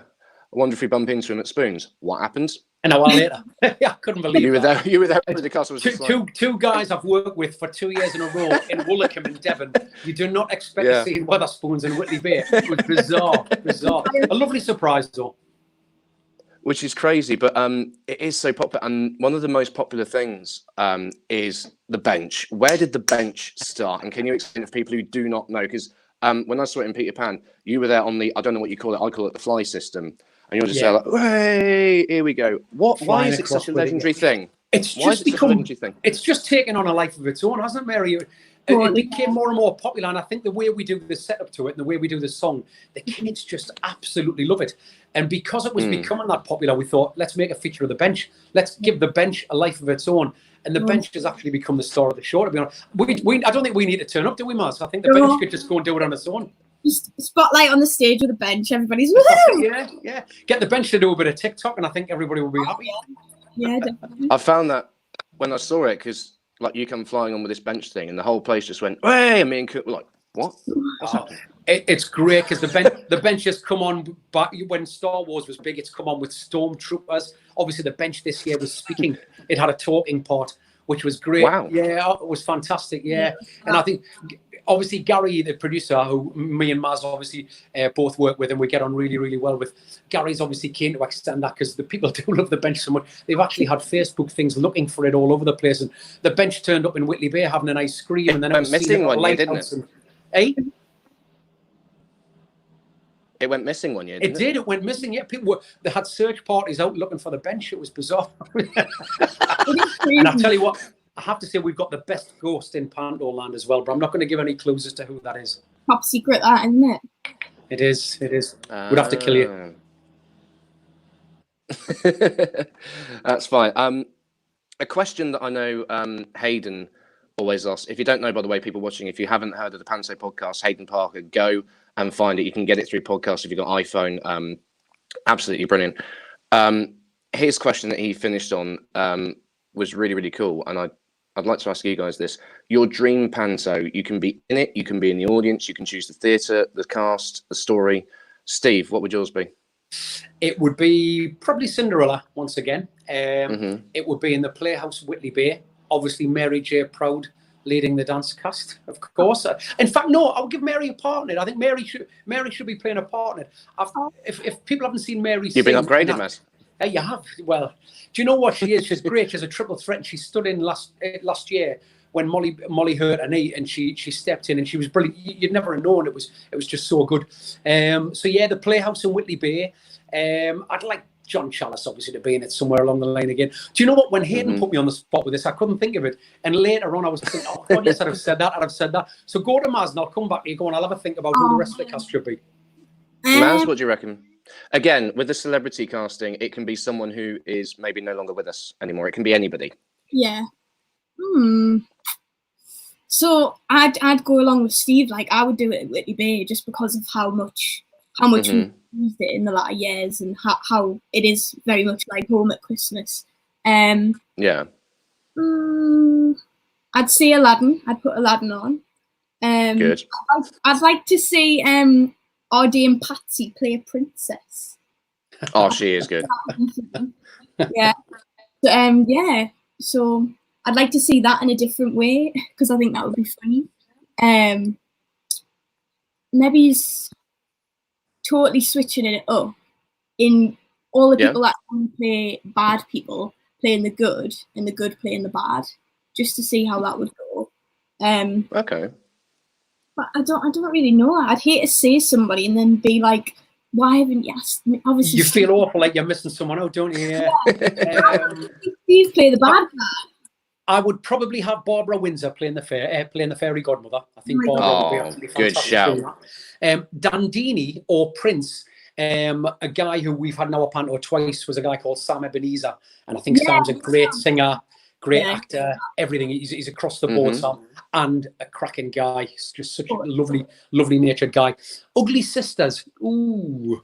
wonder if we bump into him at Spoons. What happened? An hour later. I couldn't believe you were there. You were there with the castle. Two guys I've worked with for 2 years in a row in Woolwich in Devon. You do not expect to see in Wetherspoons and Whitley Bay. It was bizarre. A lovely surprise, though. Which is crazy, but it is so popular. And one of the most popular things is the bench. Where did the bench start? And can you explain for people who do not know? Because when I saw it in Peter Pan, you were there on the, I don't know what you call it, I call it the fly system. And you're just there like, hey, here we go. Why is it such a legendary thing? It's just taken on a life of its own, hasn't it, Mary? It became more and more popular, and I think the way we do the setup to it and the way we do the song, the kids just absolutely love it. And because it was becoming that popular, we thought, let's make a feature of the bench. Let's give the bench a life of its own. And the bench has actually become the star of the show, to be honest. I don't think we need to turn up, do we, Maz? I think the bench could just go and do it on its own. Just spotlight on the stage with the bench. Everybody's yeah. Get the bench to do a bit of TikTok, and I think everybody will be happy. Yeah, definitely. I found that when I saw it, because you come flying on with this bench thing, and the whole place just went, hey, and me and Cook were like, what? It's great because the bench has come on, but when Star Wars was big, it's come on with stormtroopers. Obviously, the bench this year was speaking. It had a talking part, which was great. Wow. Yeah, it was fantastic. Yeah. And I think, obviously, Gary, the producer, who me and Maz obviously both work with, and we get on really, really well with. Gary's obviously keen to extend that because the people do love the bench so much. They've actually had Facebook things looking for it all over the place. And the bench turned up in Whitley Bay having an ice cream, and then it was missing one year, didn't it? Hey? It went missing one year, didn't it? It went missing. Yeah, they had search parties out looking for the bench. It was bizarre. And I tell you what, I have to say we've got the best ghost in Panto Land as well, but I'm not going to give any clues as to who that is. Top secret, that, isn't it? It is. It is. We'd have to kill you. That's fine. A question that I know Hayden always asks. If you don't know, by the way, people watching, if you haven't heard of the Panto podcast, Hayden Parker, go and find it. You can get it through podcast if you've got iPhone. Absolutely brilliant. His question that he finished on was really, really cool. And I'd like to ask you guys this. Your dream Panto, you can be in it, you can be in the audience, you can choose the theatre, the cast, the story. Steve, what would yours be? It would be probably Cinderella once again. It would be in the Playhouse Whitley Bay. Obviously, Mary J. Proud leading the dance cast, of course. In fact, no, I would give Mary a part in it. I think Mary should be playing a part in it. If people haven't seen Mary, you've been upgraded, Matt. You have. Well, do you know what she is? She's great. She's a triple threat. And she stood in last year when Molly hurt her knee, and she stepped in, and she was brilliant. You'd never have known. It was just so good. So yeah, the Playhouse in Whitley Bay. I'd like John Chalice, obviously, to be in it somewhere along the line again. Do you know what? When Hayden put me on the spot with this, I couldn't think of it. And later on, I was thinking, oh, God, yes, I'd have said that. So go to Maz, and I'll come back to you. Go and I'll have a think about who the rest of the cast should be. Maz, what do you reckon? Again, with the celebrity casting, it can be someone who is maybe no longer with us anymore. It can be anybody. Yeah. So I'd go along with Steve. Like, I would do it at Whitley Bay just because of how much we used it in the latter years, and how it is very much like home at Christmas. Yeah. I'd say Aladdin. I'd put Aladdin on. Good. I'd like to see Ardy and Patsy play a princess. Oh, she is good. Yeah. Yeah. So I'd like to see that in a different way because I think that would be funny. Maybe totally switching it up in all the people that can play bad people playing the good and the good playing the bad, just to see how that would go. Okay. But I don't really know. I'd hate to say somebody and then be like, why haven't you asked me? Obviously, you feel awful like you're missing someone out, don't you? Yeah. Steve play the bad guy. I would probably have Barbara Windsor playing the fairy godmother. I think Barbara would be absolutely fantastic. Good shout. Dandini or Prince, a guy who we've had in our panto twice, was a guy called Sam Ebenezer, and I think Sam's a great singer, great actor, everything. He's across the board, Sam, and a cracking guy. He's just such a lovely natured guy. Ugly Sisters, ooh.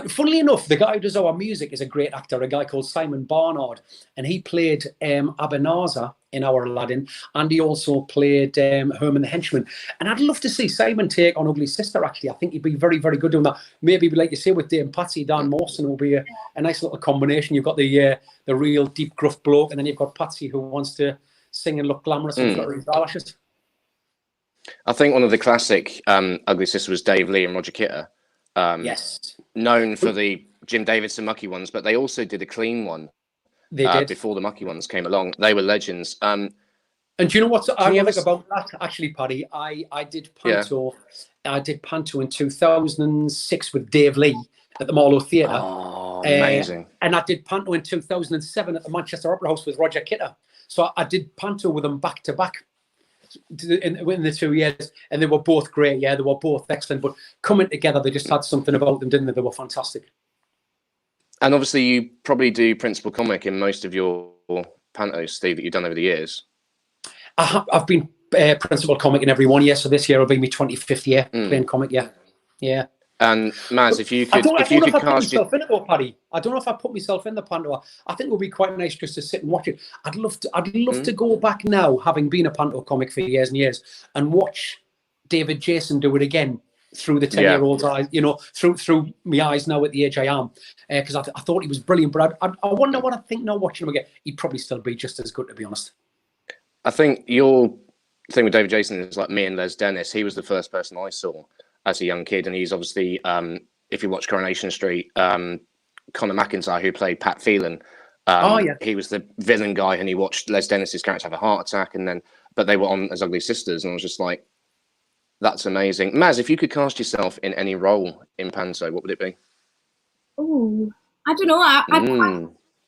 Funnily enough, the guy who does our music is a great actor, a guy called Simon Barnard, and he played Abenazer in our Aladdin, and he also played Herman the Henchman. And I'd love to see Simon take on Ugly Sister, actually. I think he'd be very, very good doing that. Maybe, like you say, with Dame Patsy, Dan Mawson will be a nice little combination. You've got the real deep, gruff bloke, and then you've got Patsy, who wants to sing and look glamorous and flutter his eyelashes. I think one of the classic Ugly Sisters was Dave Lee and Roger Kitter. Yes. Known for the Jim Davidson mucky ones, but they also did a clean one. They did before the mucky ones came along. They were legends. And do you know what I like about that? Actually, Paddy, I did panto. I did panto in 2006 with Dave Lee at the Marlow Theatre. Oh, amazing! And I did panto in 2007 at the Manchester Opera House with Roger Kitter. So I did panto with them back to back in the 2 years, and they were both great. Yeah, they were both excellent. But coming together, they just had something about them, didn't they? They were fantastic. And obviously, you probably do principal comic in most of your pantos, Steve, that you've done over the years. I've been principal comic in every one year. So this year will be my 25th year playing comic. Yeah. And Maz, if you could, I don't know if I put myself in it, though, Paddy. I don't know if I put myself in the panto. I think it would be quite nice just to sit and watch it. I'd love to go back now, having been a panto comic for years and years, and watch David Jason do it again through the 10-year-old's eyes, you know, through my eyes now at the age I am, because I thought he was brilliant. But I wonder what I think now watching him again. He'd probably still be just as good, to be honest. I think your thing with David Jason is like me and Les Dennis. He was the first person I saw as a young kid, and he's obviously, if you watch Coronation Street, Conor McIntyre, who played Pat Phelan, he was the villain guy, and he watched Les Dennis's character have a heart attack, but they were on as ugly sisters, and I was just like, that's amazing. Maz, if you could cast yourself in any role in Panto, what would it be? Oh, I don't know.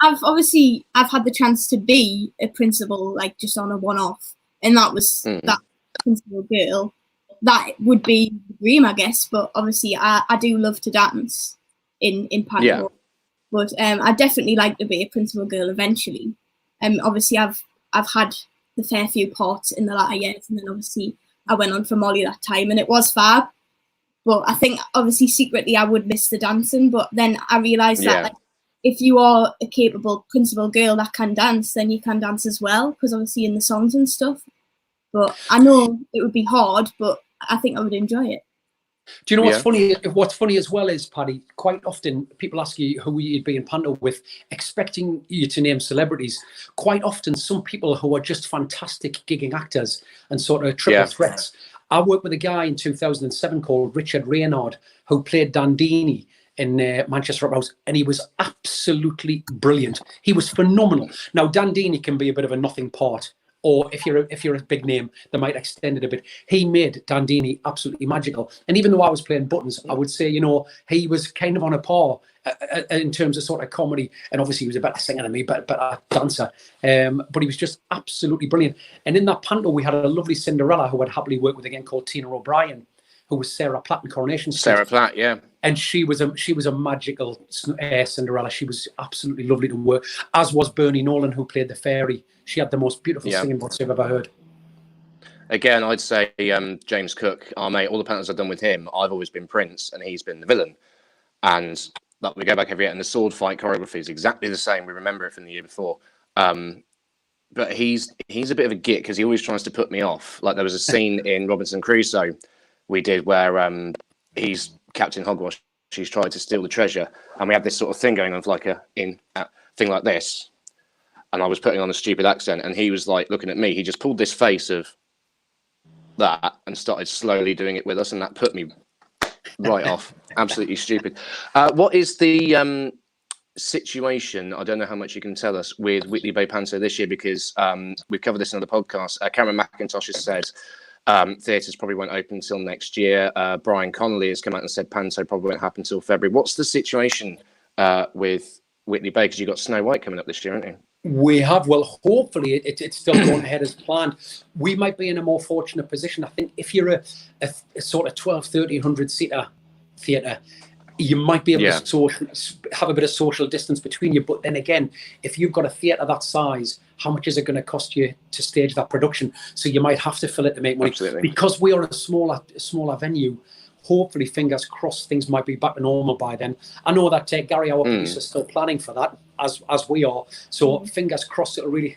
I've had the chance to be a principal, like just on a one-off, and that was that principal girl. That would be the dream, I guess. But obviously, I do love to dance in Panto. Yeah. But I'd definitely like to be a principal girl eventually. Obviously, I've had the fair few parts in the latter years, and then obviously I went on for Molly that time, and it was fab. But I think obviously secretly I would miss the dancing. But then I realised that like, if you are a capable principal girl that can dance, then you can dance as well, because obviously in the songs and stuff. But I know it would be hard, but I think I would enjoy it. Do you know what's funny? What's funny as well is, Paddy, quite often people ask you who you'd be in Panto with, expecting you to name celebrities. Quite often, some people who are just fantastic gigging actors and sort of triple threats. I worked with a guy in 2007 called Richard Reynard, who played Dandini in Manchester Opera House, and he was absolutely brilliant. He was phenomenal. Now, Dandini can be a bit of a nothing part, or if you're a big name, they might extend it a bit. He made Dandini absolutely magical. And even though I was playing buttons, I would say, you know, he was kind of on a par in terms of sort of comedy. And obviously he was a better singer than me, better dancer. But he was just absolutely brilliant. And in that Panto, we had a lovely Cinderella who I'd happily work with again, called Tina O'Brien, who was Sarah Platt in Coronation Street. Sarah Platt, yeah. And she was a magical Cinderella. She was absolutely lovely to work, as was Bernie Nolan, who played the fairy. She had the most beautiful singing voice I've ever heard. Again, I'd say James Cook, our mate, all the pantos I've done with him, I've always been Prince and he's been the villain. And we go back every year, and the sword fight choreography is exactly the same. We remember it from the year before. But he's a bit of a git because he always tries to put me off. Like there was a scene in Robinson Crusoe we did where he's Captain Hogwash. She's tried to steal the treasure, and we had this sort of thing going on, like thing like this. And I was putting on a stupid accent, and he was like looking at me. He just pulled this face of that and started slowly doing it with us, and that put me right off. Absolutely stupid. What is the situation? I don't know how much you can tell us with Whitley Bay Panto this year, because we've covered this in other podcasts. Cameron McIntosh has said theatres probably won't open until next year. Brian Connolly has come out and said Panto probably won't happen until February. What's the situation with Whitley Bay? Because you've got Snow White coming up this year, haven't you? We have. Well, hopefully it's still going ahead as planned. We might be in a more fortunate position. I think if you're a sort of 1,200-1,300 seater theatre, you might be able to have a bit of social distance between you. But then again, if you've got a theatre that size, how much is it going to cost you to stage that production? So you might have to fill it to make money. Absolutely. Because we are a smaller venue. Hopefully, fingers crossed, things might be back to normal by then. I know that Gary, our producer, is still planning for that, as we are. So fingers crossed, it'll really.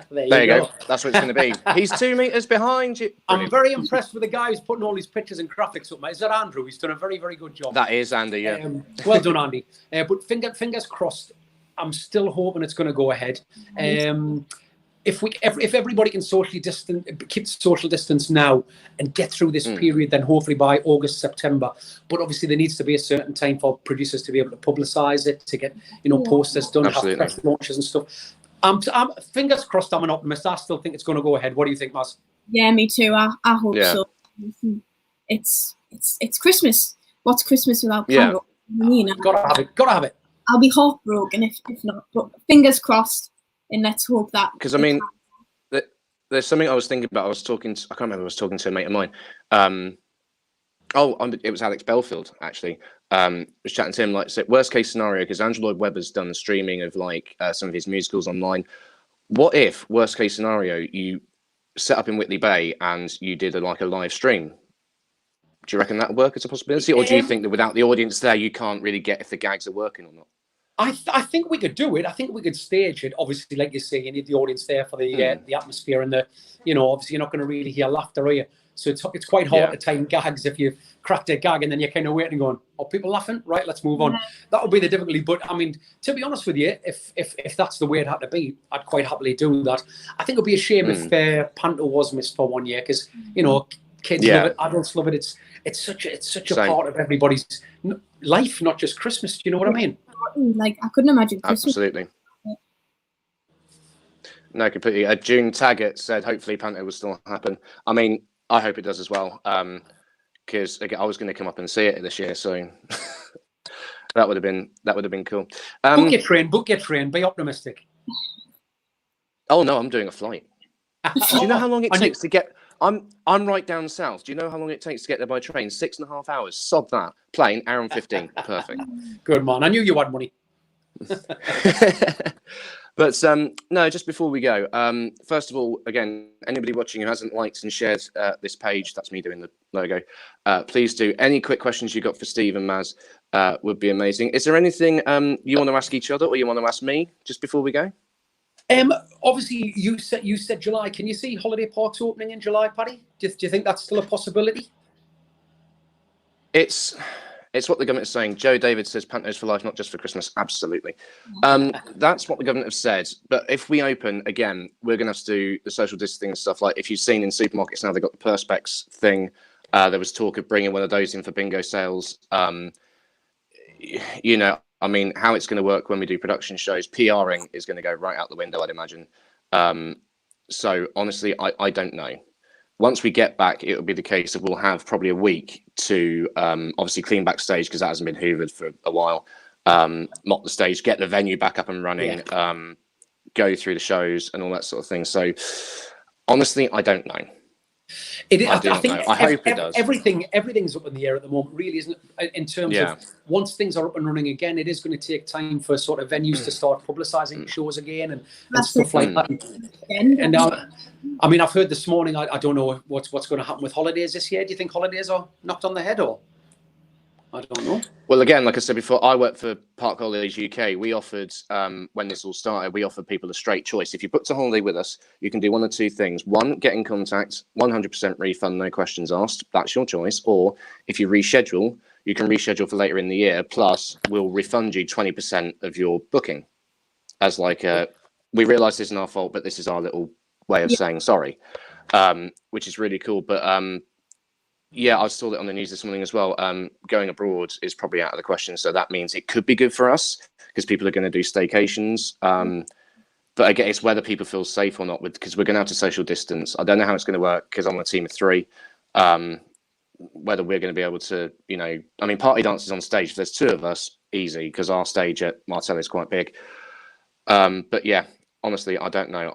there you go. That's what it's going to be. He's 2 meters behind you. I'm very impressed with the guy who's putting all these pictures and graphics up. Is that Andrew? He's done a very, very good job. That is Andy. Yeah. Well done, Andy. But fingers crossed. I'm still hoping it's going to go ahead. If everybody can keep social distance now and get through this period, then hopefully by August, September. But obviously there needs to be a certain time for producers to be able to publicise it, to get posters done, have press launches and stuff. I'm fingers crossed. I'm an optimist. I still think it's going to go ahead. What do you think, Maz? Yeah, me too. I hope so. It's Christmas. What's Christmas without Panto? Gotta have it. I'll be heartbroken if not. But fingers crossed. And let's hope that. Because I mean, there's something I was thinking about. I can't remember. I was talking to a mate of mine. It was Alex Belfield actually. Was chatting to him, like, said, worst case scenario, because Andrew Lloyd Webber's done the streaming of like some of his musicals online. What if, worst case scenario, you set up in Whitley Bay and you did a live stream? Do you reckon that would work as a possibility, or do you think that without the audience there, you can't really get if the gags are working or not? I think we could do it. I think we could stage it. Obviously, like you say, you need the audience there for the atmosphere and the, obviously you're not going to really hear laughter, are you? So it's quite hard to time gags if you cracked a gag and then you're kind of waiting going, are people laughing? Right, let's move on. That would be the difficulty. But I mean, to be honest with you, if that's the way it had to be, I'd quite happily do that. I think it would be a shame if panto was missed for 1 year because, you know, kids love it, adults love it. It's such a part of everybody's life, not just Christmas. Do you know what I mean? Like, I couldn't imagine Christmas. Absolutely. No, completely. June Taggart said, hopefully panto will still happen. I mean, I hope it does as well. Because again, I was going to come up and see it this year, so that would have been cool. Book your train. Be optimistic. Oh no, I'm doing a flight. Do you know how long it takes to get? I'm right down south. Do you know how long it takes to get there by train? 6.5 hours. Sod that. Plane, hour and 15. Perfect. Good man. I knew you had money. But no, just before we go, first of all, again, anybody watching who hasn't liked and shared this page, that's me doing the logo, please do. Any quick questions you got for Steve and Maz would be amazing. Is there anything you want to ask each other or you want to ask me just before we go? Obviously, you said July. Can you see holiday parks opening in July, Paddy? Do you think that's still a possibility? It's what the government is saying. Joe David says pantos for life, not just for Christmas. Absolutely. That's what the government have said. But if we open, again, we're going to have to do the social distancing and stuff. Like if you've seen in supermarkets now, they've got the Perspex thing. There was talk of bringing one of those in for bingo sales. You know, I mean, how it's going to work when we do production shows, PRing is going to go right out the window, I'd imagine. So honestly, I don't know. Once we get back, it'll be the case of we'll have probably a week to obviously clean backstage because that hasn't been hoovered for a while. Mop the stage, get the venue back up and running, go through the shows and all that sort of thing. So honestly, I don't know. I hope it does. Everything's up in the air at the moment, really, isn't it? In terms of once things are up and running again, it is going to take time for sort of venues to start publicising shows again and stuff like that. And now, I mean, I've heard this morning. I don't know what's going to happen with holidays this year. Do you think holidays are knocked on the head, or I don't know? Well, again, like I said before, I work for Park Holidays UK. We offered, when this all started, we offered people a straight choice. If you booked a holiday with us, you can do one of two things. One, get in contact, 100% refund, no questions asked. That's your choice. Or if you reschedule, you can reschedule for later in the year. Plus, we'll refund you 20% of your booking. As like, we realise this isn't our fault, but this is our little way of saying sorry, which is really cool. But yeah, I saw that on the news this morning as well. Going abroad is probably out of the question. So that means it could be good for us because people are going to do staycations. But again, it's whether people feel safe or not because we're going to have to social distance. I don't know how it's going to work because I'm on a team of 3. Whether we're going to be able to, you know, I mean, party dancers on stage, if there's 2 of us, easy because our stage at Martello is quite big. But yeah, honestly, I don't know.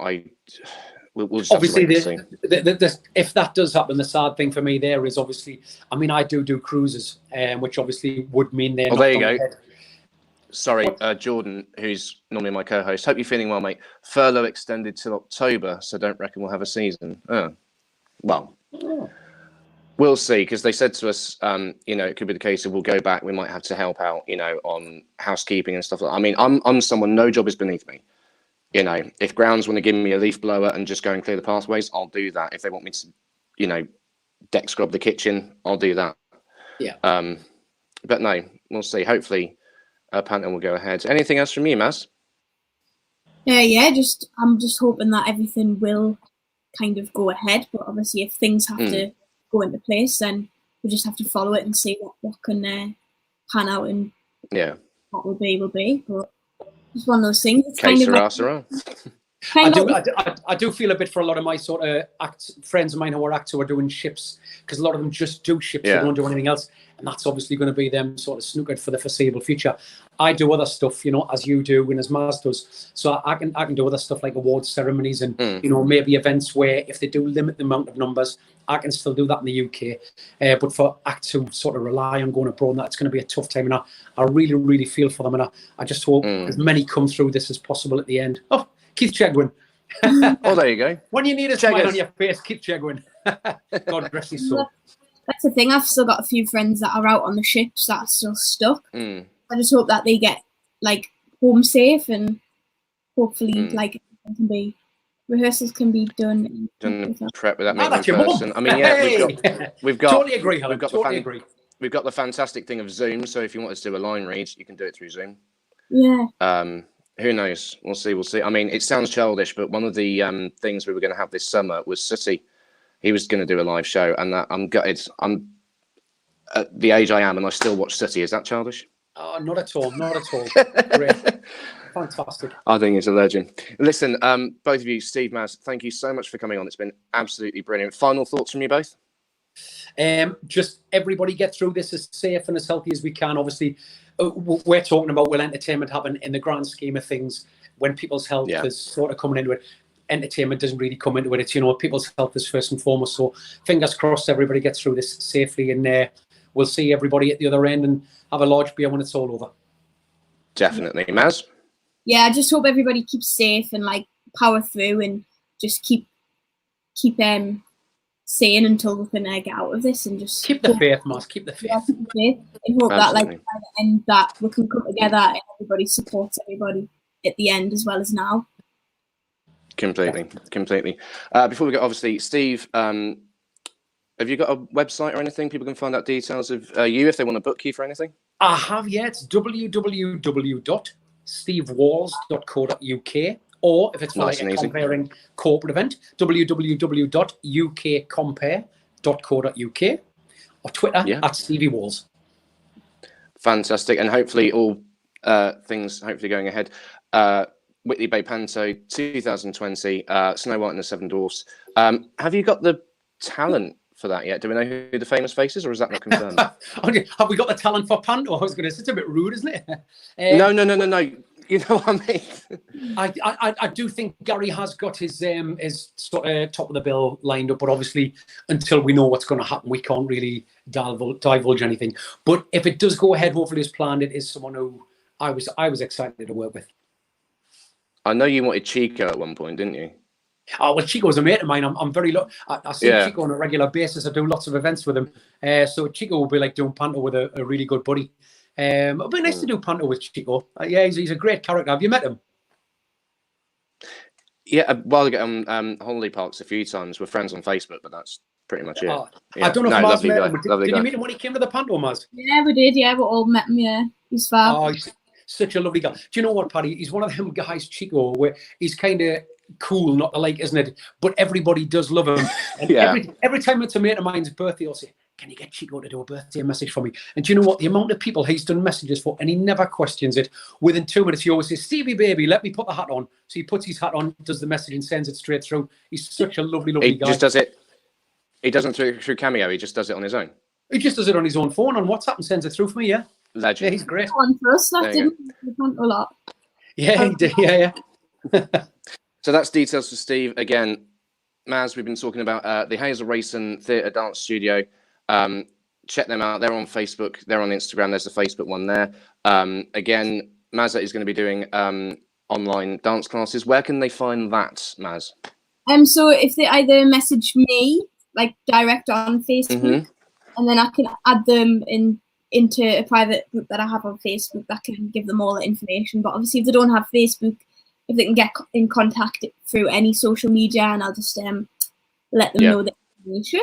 We'll just obviously, if that does happen, the sad thing for me there is obviously, I mean, I do cruises, which obviously would mean they're. Oh, there you go. Sorry, Jordan, who's normally my co-host. Hope you're feeling well, mate. Furlough extended till October, so don't reckon we'll have a season. Well, we'll see, because they said to us, you know, it could be the case of we'll go back. We might have to help out, you know, on housekeeping and stuff like that. I mean, I'm someone, no job is beneath me. You know, if grounds want to give me a leaf blower and just go and clear the pathways, I'll do that. If they want me to, you know, deck scrub the kitchen, I'll do that. Yeah. But no, we'll see. Hopefully, panto will go ahead. Anything else from you, Maz? Yeah, I'm just hoping that everything will kind of go ahead. But obviously, if things have to go into place, then we just have to follow it and see what can pan out and what will be. But it's one of those things. It's kind of I do feel a bit for a lot of my sort of friends of mine who are actors who are doing ships, because a lot of them just do ships, they don't do anything else, and that's obviously going to be them sort of snookered for the foreseeable future. I do other stuff, you know, as you do and as Maz does, so I can do other stuff like awards ceremonies and you know, maybe events where if they do limit the amount of numbers, I can still do that in the UK. But for acts who sort of rely on going abroad, that's going to be a tough time, and I really, really feel for them, and I just hope as many come through this as possible at the end. Oh, Keith Chegwin. Oh, there you go. When you need a smile on your face, Keith Chegwin. God bless his soul. That's the thing. I've still got a few friends that are out on the ships that are still stuck. I just hope that they get like home safe and hopefully like it can be rehearsals can be done. Done prep without meeting that's in your person. mum. I mean, yeah, we've got totally agree, Helen. we've got totally agree. We've got the fantastic thing of Zoom. So if you want us to do a line read, you can do it through Zoom. Yeah. Who knows? We'll see. I mean, it sounds childish, but one of the things we were going to have this summer was Sooty. He was going to do a live show, and I'm gutted. I'm at the age I am, and I still watch Sooty. Is that childish? Oh, not at all. Not at all. Great. Fantastic. I think it's a legend. Listen, both of you, Steve, Maz, thank you so much for coming on. It's been absolutely brilliant. Final thoughts from you both? Just everybody get through this as safe and as healthy as we can. Obviously, we're talking about will entertainment happen in the grand scheme of things when people's health is sort of coming into it. Entertainment doesn't really come into it. It's, people's health is first and foremost. So fingers crossed everybody gets through this safely, and we'll see everybody at the other end and have a large beer when it's all over. Definitely. Maz? Yeah, I just hope everybody keeps safe and power through and just keep sane until we can get out of this, and just keep the faith, Maz. Keep the faith. And hope that by the end that we can come together and everybody supports everybody at the end as well as now. Completely. Before we go, obviously, Steve, have you got a website or anything people can find out details of you if they want to book you for anything? I have, yeah. It's www.stevewalls.co.uk, or if it's nice like a comparing corporate event, www.ukcompare.co.uk, or Twitter at Stevie Walls. Fantastic, and hopefully all things going ahead. Whitley Bay Panto 2020, Snow White and the Seven Dwarfs. Have you got the talent for that yet? Do we know who the famous face is, or is that not confirmed? Okay. Have we got the talent for Panto? I was going to say, it's a bit rude, isn't it? No. You know what I mean? I do think Gary has got his sort of top of the bill lined up, but obviously until we know what's going to happen, we can't really divulge anything. But if it does go ahead, hopefully as planned, it is someone who I was excited to work with. I know you wanted Chico at one point, didn't you? Oh, well, Chico's a mate of mine. I'm very lucky. I see Chico on a regular basis. I do lots of events with him. So Chico will be like doing Panto with a really good buddy. It'll be nice to do Panto with Chico. He's a great character. Have you met him? Yeah, while I get on holiday parks a few times. We're friends on Facebook, but that's pretty much it. I don't know if Maz met him. Did you meet him when he came to the Panto, Maz? Yeah, we did. Yeah, we all met him. Yeah, he's fab. Oh, he's such a lovely guy. Do you know what, Paddy? He's one of them guys, Chico, where he's kind of cool, not to like, isn't it? But everybody does love him. And every time it's a mate of mine's birthday, I'll say, can you get Chico to do a birthday message for me? And do you know what? The amount of people he's done messages for, and he never questions it. Within 2 minutes, he always says, Stevie, baby, let me put the hat on. So he puts his hat on, does the message, and sends it straight through. He's such a lovely guy. He just does it. He doesn't through Cameo. He just does it on his own. He just does it on his own phone on WhatsApp and sends it through for me, yeah. Legend. Yeah, he's great. On first, that didn't a lot. Yeah, he did. Yeah. So that's details for Steve. Again, Maz, we've been talking about the Hazel Rayson Theatre Dance Studio. Check them out. They're on Facebook. They're on Instagram. There's the Facebook one there. Again, Maz is going to be doing online dance classes. Where can they find that, Maz? So if they either message me, like direct on Facebook, and then I can add them into a private group that I have on Facebook that can give them all the information. But obviously, if they don't have Facebook, if they can get in contact through any social media, and I'll just let them know the information.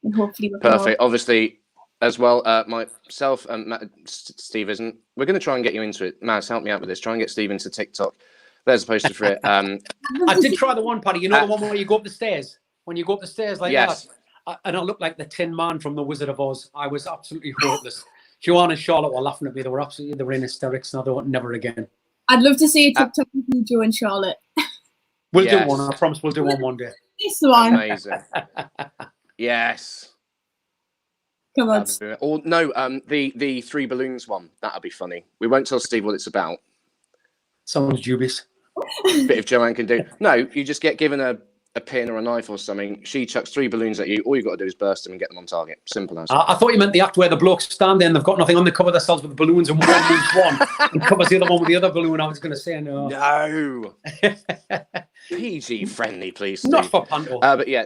And hopefully perfect. Obviously, as well, myself and Steve isn't. We're going to try and get you into it. Maz, help me out with this. Try and get Steve into TikTok. There's a poster for it. I did try the one, Paddy. You know the one where you go up the stairs? When you go up the stairs like that. And I looked like the Tin Man from The Wizard of Oz. I was absolutely hopeless. Joanne and Charlotte were laughing at me. They were in hysterics. And I thought, never again. I'd love to see a TikTok with you, Joe and Charlotte. We'll do one. I promise we'll do one day. This one. Amazing. Yes. Come on. Or no, the three balloons one. That'd be funny. We won't tell Steve what it's about. Sounds dubious. Bit if Joanne can do. No, you just get given a pin or a knife or something. She chucks 3 balloons at you. All you've got to do is burst them and get them on target. Simple as. I thought you meant the act where the blokes stand there and they've got nothing on. They cover themselves with the balloons and one moves one and covers the other one with the other balloon. I was going to say no. No. PG friendly, please. Steve. Not for Panto. But yeah,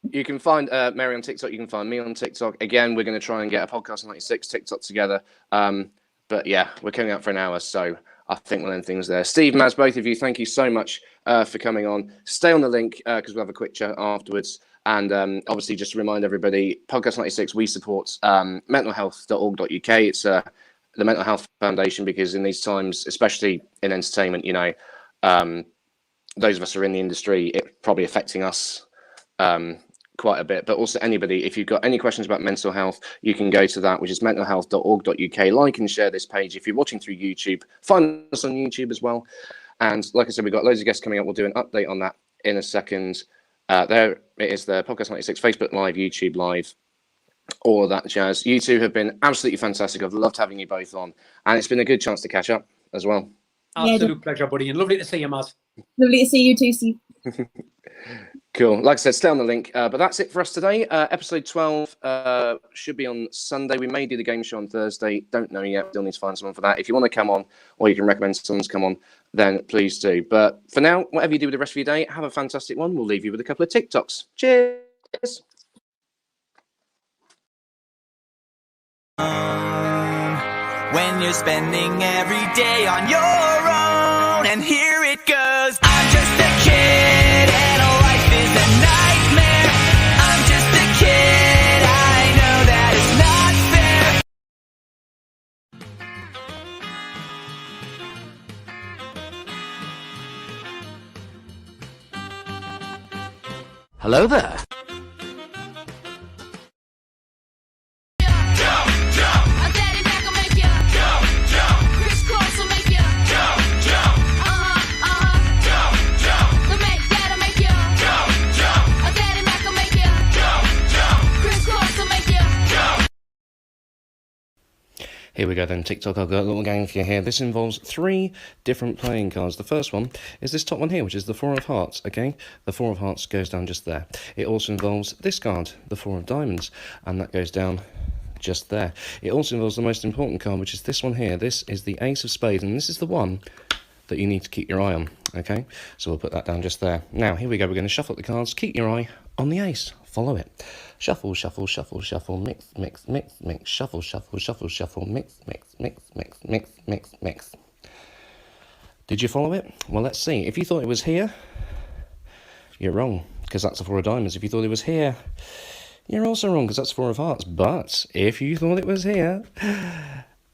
you can find Mary on TikTok. You can find me on TikTok. Again, we're going to try and get a podcast on 96 TikTok together. But yeah, we're coming up for an hour, so I think we'll end things there. Steve, Maz, both of you, thank you so much for coming on. Stay on the link because we'll have a quick chat afterwards. And obviously, just to remind everybody, Podcast 96, we support mentalhealth.org.uk. It's the Mental Health Foundation, because in these times, especially in entertainment, you know, those of us who are in the industry, it's probably affecting us quite a bit. But also anybody, if you've got any questions about mental health, you can go to that, which is mentalhealth.org.uk. Like and share this page. If you're watching through YouTube, find us on YouTube as well. And like I said, we've got loads of guests coming up. We'll do an update on that in a second. There it is, the Podcast 96 Facebook Live, YouTube Live, all of that jazz. You two have been absolutely fantastic. I've loved having you both on, and it's been a good chance to catch up as well. Absolute pleasure, buddy, and lovely to see you, Maz. Lovely to see you too, Steve. Cool. Like I said, stay on the link. But that's it for us today. Episode 12 should be on Sunday. We may do the game show on Thursday. Don't know yet. Still need to find someone for that. If you want to come on, or you can recommend someone to come on, then please do. But for now, whatever you do with the rest of your day, have a fantastic one. We'll leave you with a couple of TikToks. Cheers. When you're spending every day on your own, and here it goes. I'm just a kid and life is a nightmare. I'm just a kid, I know that it's not fair. Hello there. Here we go then, TikTok. I've got a little game for you here. This involves 3 different playing cards. The first one is this top one here, which is the 4 of Hearts, okay? The 4 of Hearts goes down just there. It also involves this card, the 4 of Diamonds, and that goes down just there. It also involves the most important card, which is this one here. This is the Ace of Spades, and this is the one that you need to keep your eye on, okay? So we'll put that down just there. Now, here we go. We're going to shuffle up the cards. Keep your eye on the ace. Follow it. Shuffle, shuffle, shuffle, shuffle, mix, mix, mix, mix, shuffle, shuffle, shuffle, shuffle, mix, mix, mix, mix, mix, mix, mix. Did you follow it? Well, let's see. If you thought it was here, you're wrong, because that's the 4 of Diamonds. If you thought it was here, you're also wrong, because that's 4 of Hearts. But if you thought it was here,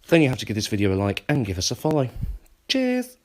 then you have to give this video a like and give us a follow. Cheers!